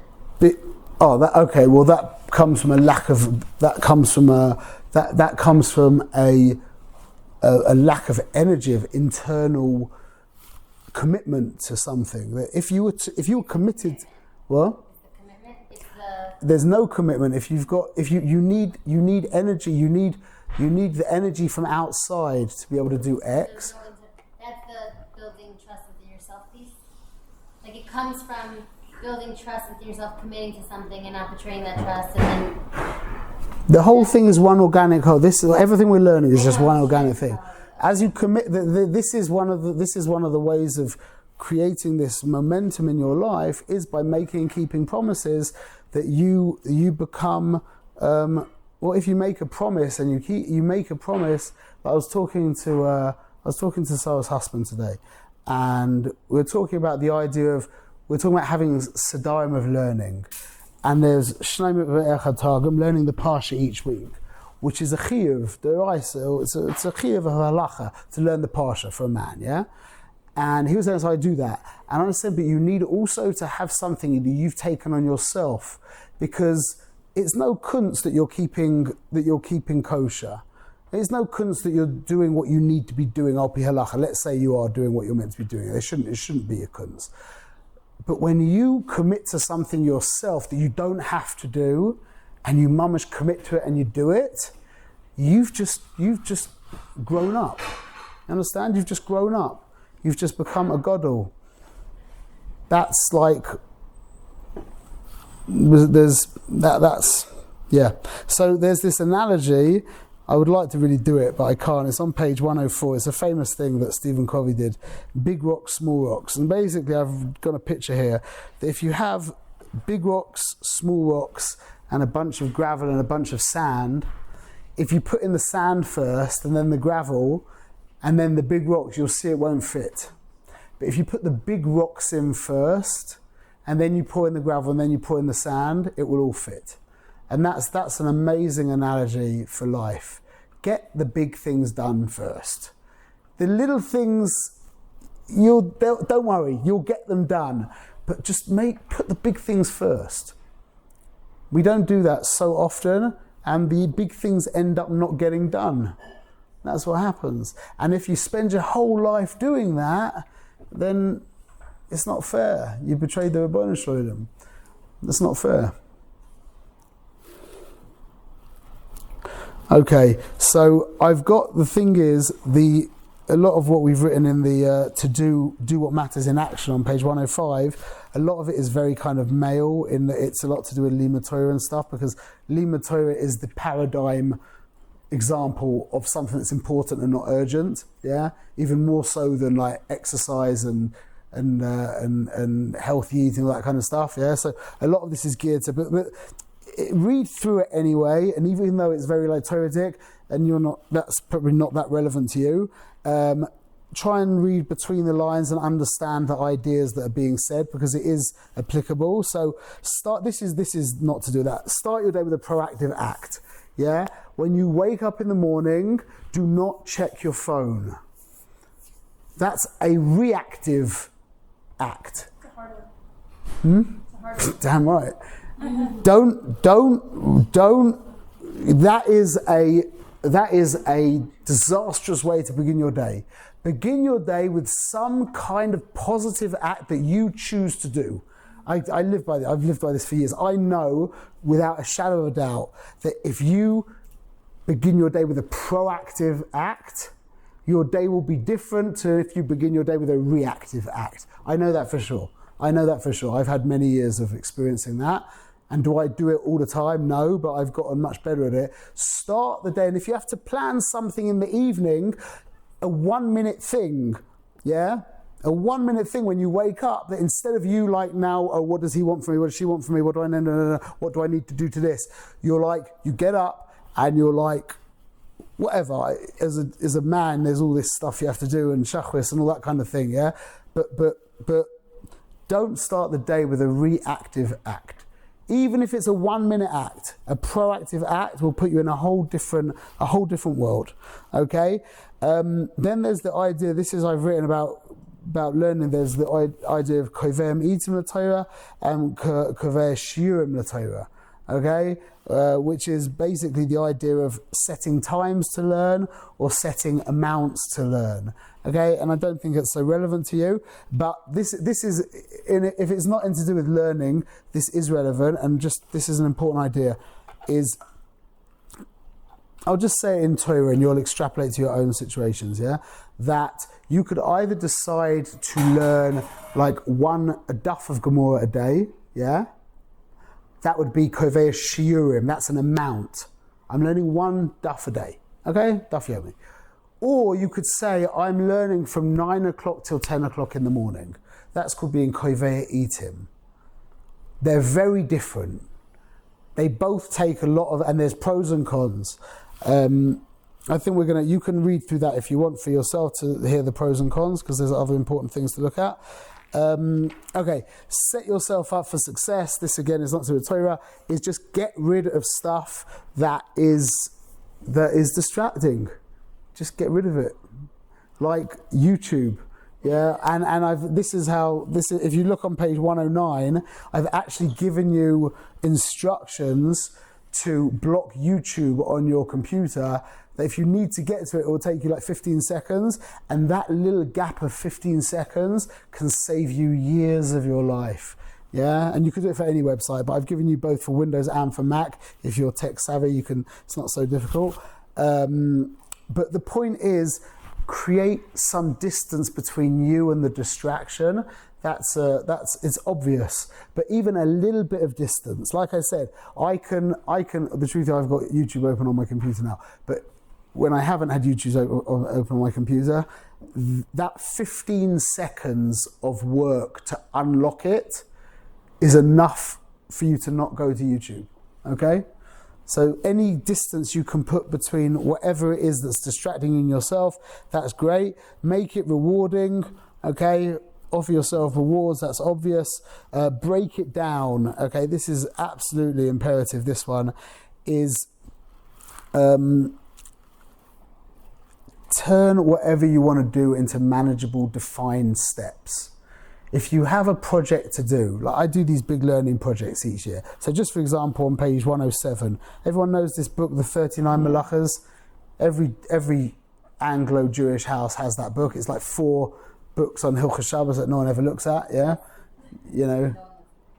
Okay. Well, that comes from a lack of. That comes from a lack of energy, of internal commitment to something. That if you were committed, well, Commitment. there's no commitment. If you need energy, you need the energy from outside to be able to do X. That's the building trust within yourself piece. Like it comes from building trust within yourself, committing to something and not betraying that trust, and then The whole thing is one organic whole. Everything we're learning is just one organic thing. As you commit, this is one of the ways of creating this momentum in your life is by making and keeping promises that you become. Well, if you make a promise and you make a promise. I was talking to Sarah's husband today, and we're talking about the idea of having Sadarim of learning, and there's Shneimut Ve'echad Targum, learning the Parsha each week, which is a chiyuv, deraisa. It's a chiyuv of halacha to learn the Parsha for a man, yeah. And he was saying, so I do that, and I said, but you need also to have something that you've taken on yourself, because it's no kunz that you're keeping kosher. It's no kunz that you're doing what you need to be doing al pi halacha. Let's say you are doing what you're meant to be doing. It shouldn't be a kunz. But when you commit to something yourself that you don't have to do, and you mamash commit to it and you do it, you've just grown up. You understand? You've just grown up. You've just become a gadol. That's like yeah. So there's this analogy. I would like to really do it, but I can't. It's on page 104. It's a famous thing that Stephen Covey did. Big rocks, small rocks. And basically I've got a picture here that if you have big rocks, small rocks, and a bunch of gravel and a bunch of sand, if you put in the sand first and then the gravel and then the big rocks, you'll see it won't fit. But if you put the big rocks in first and then you pour in the gravel and then you pour in the sand, it will all fit. And that's an amazing analogy for life. Get the big things done first. The little things, don't worry, you'll get them done. But just put the big things first. We don't do that so often, and the big things end up not getting done. That's what happens. And if you spend your whole life doing that, then it's not fair. You betrayed the Ribono Shel Olam. That's not fair. Okay, so I've got, the thing is, a lot of what we've written in the to do what matters in action on page 105, a lot of it is very kind of male, in that it's a lot to do with Limud Torah and stuff, because Limud Torah is the paradigm example of something that's important and not urgent, yeah? Even more so than like exercise and healthy eating, all that kind of stuff, yeah? So a lot of this is geared to, but read through it anyway, and even though it's very like Toradic and that's probably not that relevant to you, Try and read between the lines and understand the ideas that are being said, because it is applicable. So this is not to do that. Start your day with a proactive act. Yeah? When you wake up in the morning, do not check your phone. That's a reactive act. It's a hard one. It's a hard one. Damn right. Don't. That is a disastrous way to begin your day. Begin your day with some kind of positive act that you choose to do. I live by that. I've lived by this for years. I know without a shadow of a doubt that if you begin your day with a proactive act, your day will be different to if you begin your day with a reactive act. I know that for sure. I've had many years of experiencing that. And do I do it all the time? No, but I've gotten much better at it. Start the day, and if you have to plan something in the evening, a 1 minute thing, yeah? A 1 minute thing when you wake up, that instead of you like now, oh, what does he want from me? What does she want from me? What do I know? No. What do I need to do to this? You're like, you get up and you're like, whatever. As a man, there's all this stuff you have to do and shachris and all that kind of thing, yeah? But don't start the day with a reactive act. Even if it's a 1 minute act, a proactive act will put you in a whole different world. Okay. Then there's the idea. I've written about learning. There's the idea of koveim itim l'Torah and kovei shiurim l'Torah. Okay, which is basically the idea of setting times to learn or setting amounts to learn. Okay, and I don't think it's so relevant to you, but this is, if it's not to do with learning, this is relevant, and this is an important idea, I'll just say it in Torah and you'll extrapolate to your own situations, yeah? That you could either decide to learn like a daf of Gemara a day, yeah? That would be kovei shiurim, that's an amount. I'm learning one daf a day, okay? Daf yomi. Or you could say, I'm learning from 9 o'clock till 10 o'clock in the morning. That's called being kovei itim. They're very different. They both take a lot of, and there's pros and cons. I think you can read through that if you want for yourself to hear the pros and cons, because there's other important things to look at. Okay, set yourself up for success. This again is not to do with Torah, is just get rid of stuff that is distracting. Just get rid of it. Like YouTube. Yeah, and if you look on page 109, I've actually given you instructions to block YouTube on your computer, that if you need to get to it will take you like 15 seconds, and that little gap of 15 seconds can save you years of your life. Yeah, and you can do it for any website, but I've given you both for Windows and for Mac. If you're tech savvy, it's not so difficult. But the point is, create some distance between you and the distraction. It's obvious, but even a little bit of distance. Like I said, I can. The truth is, I've got YouTube open on my computer now, but when I haven't had YouTube open on my computer, that 15 seconds of work to unlock it is enough for you to not go to YouTube. Okay. So any distance you can put between whatever it is that's distracting in yourself, that's great. Make it rewarding, okay? Offer yourself rewards, that's obvious. Break it down, okay? This is absolutely imperative. This one is turn whatever you want to do into manageable, defined steps. If you have a project to do, like I do these big learning projects each year. So just for example, on page 107, everyone knows this book, The 39 Malachas. Every Anglo-Jewish house has that book. It's like 4 books on Hilchos Shabbos that no one ever looks at, yeah? You know?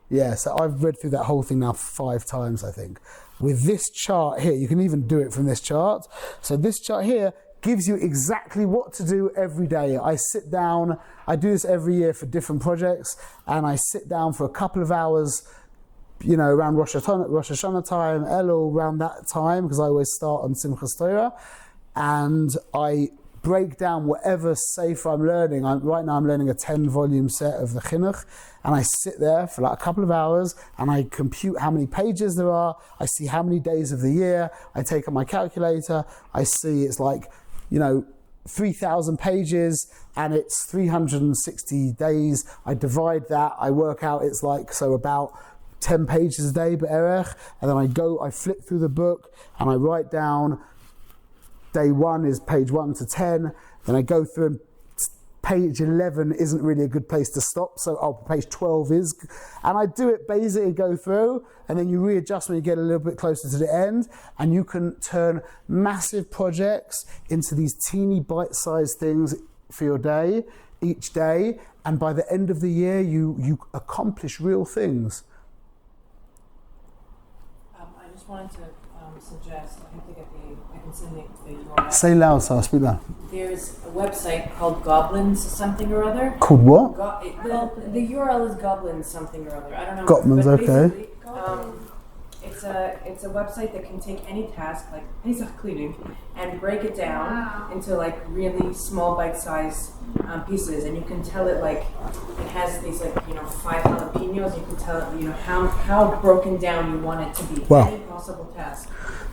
Yeah, so I've read through that whole thing now 5 times, I think. With this chart here, you can even do it from this chart. So this chart here gives you exactly what to do every day. I sit down, I do this every year for different projects, and I sit down for a couple of hours, around Rosh Hashanah time, Elul, around that time, because I always start on Simchas Torah, and I break down whatever sefer I'm learning. Right now I'm learning a 10-volume set of the Chinuch, and I sit there for like a couple of hours, and I compute how many pages there are, I see how many days of the year, I take up my calculator, I see it's like, 3,000 pages and it's 360 days. I divide that, I work out it's like, so about 10 pages a day, be'erech, and then I flip through the book and I write down day 1 is page 1 to 10, then I go through and page 11 isn't really a good place to stop, so page 12 is, and I do it basically, go through, and then you readjust when you get a little bit closer to the end, and you can turn massive projects into these teeny bite-sized things for your day, each day, and by the end of the year, you accomplish real things. I just wanted to suggest, I have to get I can send the URL. Say loud, so I'll speak loud. There's a website called Goblins something or other. Called what? The URL is Goblins something or other. I don't know. Goblins, but okay. It's a website that can take any task, like Pesach cleaning, and break it down into like really small bite-sized pieces, and you can tell it like it has these 5 jalapenos. You can tell it how broken down you want it to be. Wow. Any possible task.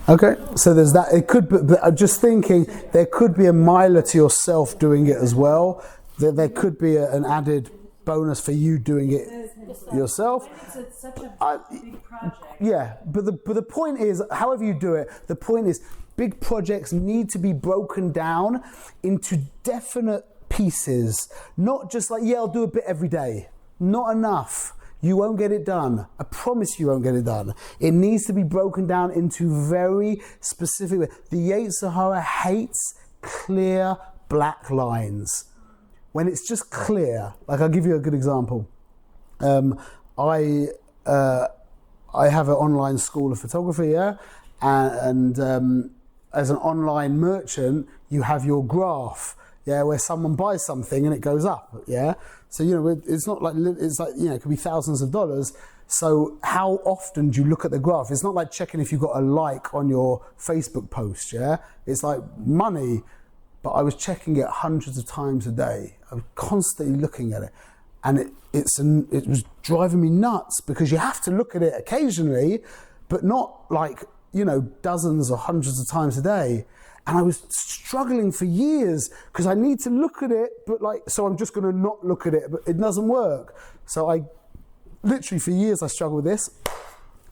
Okay, so there's that. It could be, but I'm just thinking there could be a miler to yourself doing it as well. There could be an added bonus for you doing it yourself. It's such a big project. Yeah, but the point is, however you do it, the point is big projects need to be broken down into definite pieces. Not just like, I'll do a bit every day. Not enough. You won't get it done. I promise you won't get it done. It needs to be broken down into very specific ways. The Yetzer Hara hates clear black lines. When it's just clear, like I'll give you a good example. I have an online school of photography, and as an online merchant, you have your graph, where someone buys something and it goes up, So it's not like it could be thousands of dollars. So how often do you look at the graph? It's not like checking if you got a like on your Facebook post, It's like money, but I was checking it hundreds of times a day. I was constantly looking at it. And it was driving me nuts because you have to look at it occasionally, but not like, dozens or hundreds of times a day. And I was struggling for years because I need to look at it, but so I'm just going to not look at it, but it doesn't work. So I literally for years I struggled with this.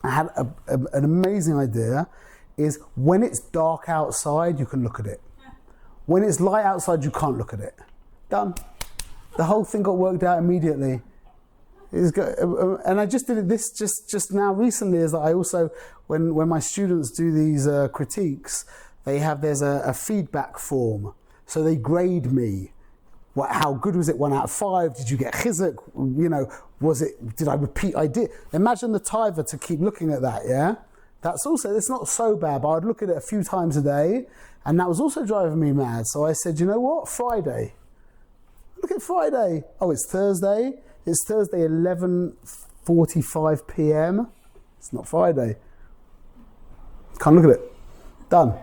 I had an amazing idea is when it's dark outside, you can look at it. When it's light outside, you can't look at it. Done. The whole thing got worked out immediately. And I just did it this just now recently, is that I also, when my students do these critiques, there's a feedback form. So they grade me. How good was it? 1 out of 5? Did you get chizuk? Did I repeat? I did. Imagine the taiva to keep looking at that, it's not so bad, but I'd look at it a few times a day, and that was also driving me mad. So I said, you know what? Friday. Look at Friday. Oh, it's Thursday. It's Thursday, 11:45 p.m. It's not Friday. Can't look at it. Done.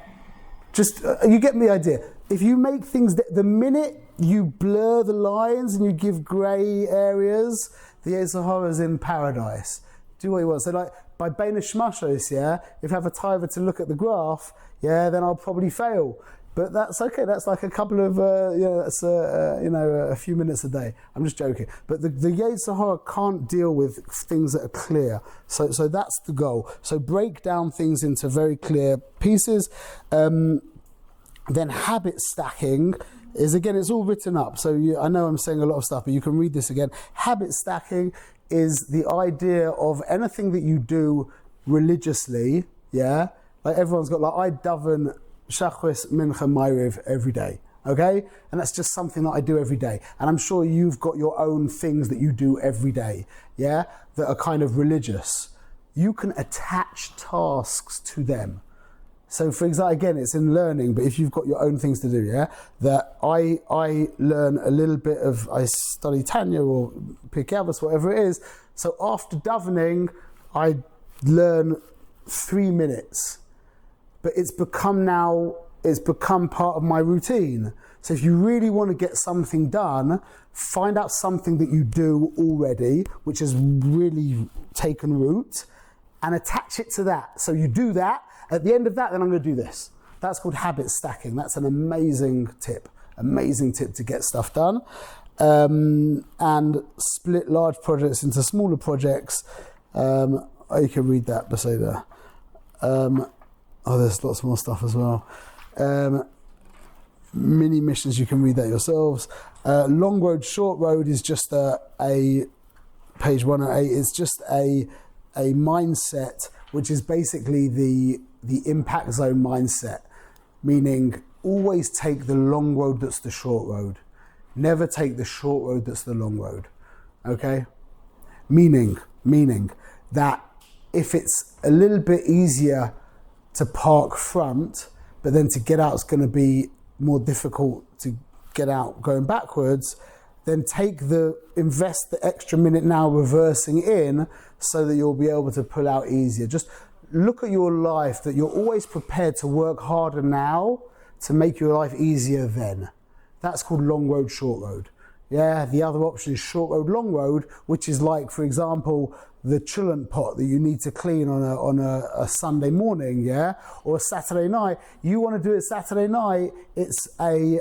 Just, you get the idea. If you make things, the minute you blur the lines and you give grey areas, the Yetzer Hara is in paradise. Do what you want. So by Bein Hashmashos, if I have a taiva to look at the graph, then I'll probably fail. But that's okay. That's like a couple of, a few minutes a day. I'm just joking. But the Yetzer Hara can't deal with things that are clear. So that's the goal. So break down things into very clear pieces. Then habit stacking is, again, it's all written up. So I know I'm saying a lot of stuff, but you can read this again. Habit stacking is the idea of anything that you do religiously, Like everyone's got, I daven Shachris, Mincha, Ma'ariv every day, okay? And that's just something that I do every day. And I'm sure you've got your own things that you do every day, that are kind of religious. You can attach tasks to them. So for example, again, it's in learning, but if you've got your own things to do, that I learn a little bit of, I study Tanya or Pirkei Avos, whatever it is. So after davening, I learn 3 minutes. But it's become part of my routine. So if you really want to get something done, find out something that you do already, which has really taken root, and attach it to that. So you do that, at the end of that, then I'm going to do this. That's called habit stacking. That's an amazing tip. amazing tip to get stuff done. And split large projects into smaller projects. You can read that, Beseda. There's lots more stuff as well. Mini missions, you can read that yourselves. Long road, short road is just a page 108. It's just a mindset, which is basically the impact zone mindset, meaning always take the long road that's the short road. Never take the short road that's the long road. Okay? Meaning that if it's a little bit easier to park front, but then to get out is going to be more difficult to get out going backwards, then invest the extra minute now reversing in so that you'll be able to pull out easier. Just look at your life, that you're always prepared to work harder now to make your life easier then. That's called long road, short road. Yeah, the other option is short road, long road, which is like, for example, the chillin pot that you need to clean on a Sunday morning, yeah, or a Saturday night. You want to do it Saturday night. It's a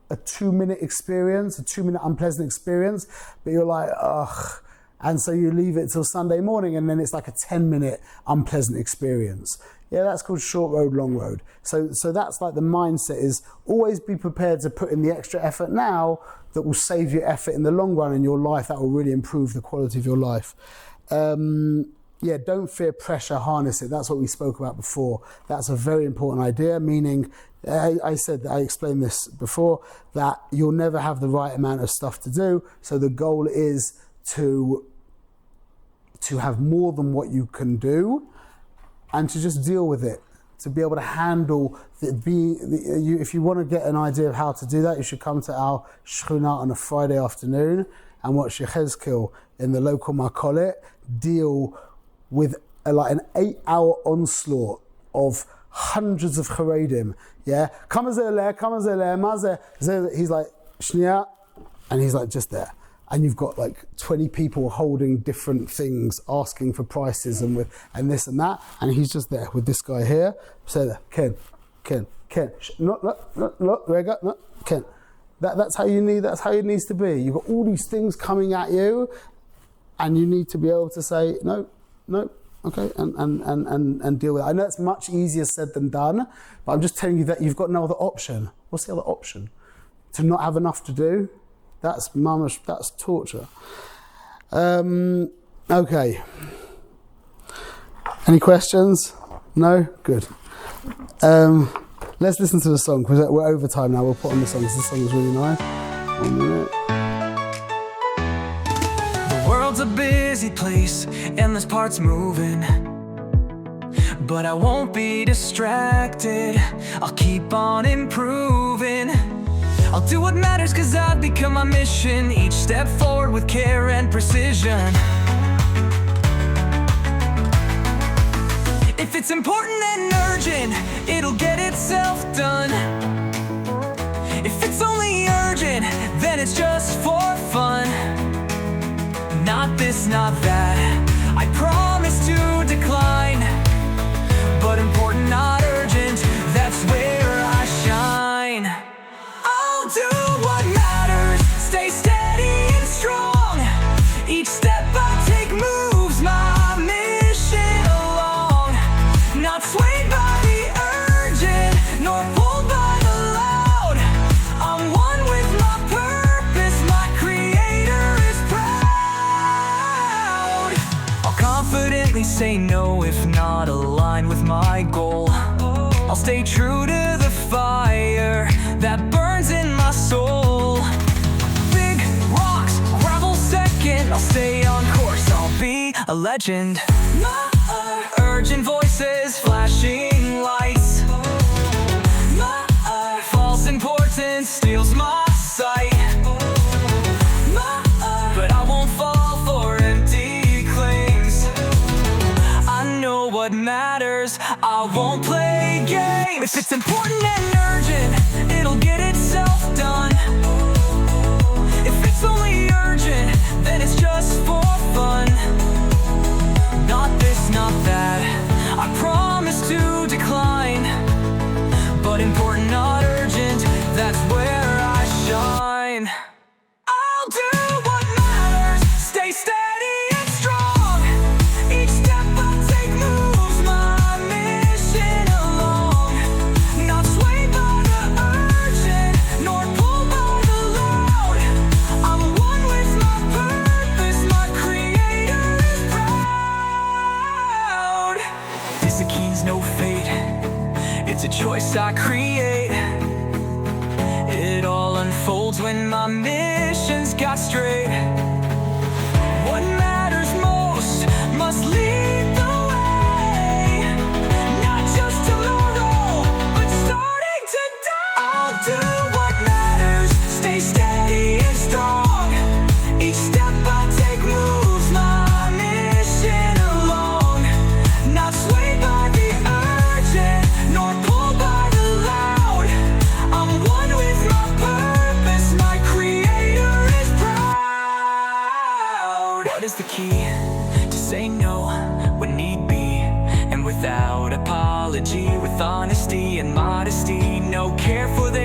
2-minute experience, a 2-minute unpleasant experience, but you're like, ugh. And so you leave it till Sunday morning, and then it's like a 10-minute unpleasant experience. Yeah, that's called short road, long road. So that's like the mindset is always be prepared to put in the extra effort now that will save you effort in the long run in your life. That will really improve the quality of your life. Don't fear pressure, harness it. That's what we spoke about before. That's a very important idea, meaning, I explained this before, that you'll never have the right amount of stuff to do. So the goal is to have more than what you can do and to just deal with it, to be able to handle if you want to get an idea of how to do that, you should come to our shchuna on a Friday afternoon and watch Yechezkel in the local Makolet deal with an 8-hour onslaught of hundreds of Charedim. Yeah, he's like shnia, and he's like just there. And you've got like 20 people holding different things, asking for prices and this and that, and he's just there with this guy here. So Ken, look, Rega, no, Ken. That's how it needs to be. You've got all these things coming at you, and you need to be able to say no, okay, and deal with it. I know it's much easier said than done, but I'm just telling you that you've got no other option. What's the other option? To not have enough to do? That's mamash, that's torture. Okay. Any questions? No? Good. Let's listen to the song, because we're over time now. We'll put on the song, because the song is really nice. 1 minute. The world's a busy place, and this part's moving. But I won't be distracted. I'll keep on improving. I'll do what matters, cause I've become my mission. Each step forward with care and precision. If it's important and urgent, it'll get itself done. If it's only urgent, then it's just for fun. Not this, not that, I promise to decline. But important, not urgent, that's where I shine. I'll do what matters, stay steady and strong. Each step I take moves my mission along. Not swayed by the urgent, nor pulled by the loud. I'm one with my purpose, my creator is proud. I'll confidently say no if not aligned with my goal. I'll stay true to the fire that burns in my soul. Big rocks, gravel second, I'll stay on course, I'll be a legend. My urgent voices, flashing lights. My false importance steals my sight. But I won't fall for empty claims. I know what matters, I won't play games. If it's important and urgent, it'll get itself done. If it's only urgent, then it's just for fun. Not this, not that, I promise to decline. But important, not urgent, guess the key's no fate. It's a choice I create. It all unfolds when my missions got straight. What matters most must lead the way. Not just tomorrow, but starting today. I'll do what matters, stay steady and strong. Each step I take moves my mission along. Not swayed by the urgent, nor pulled by the loud. I'm one with my purpose, my creator is proud. What is the key? To say no when need be, and without apology, with honesty and modesty. No care for their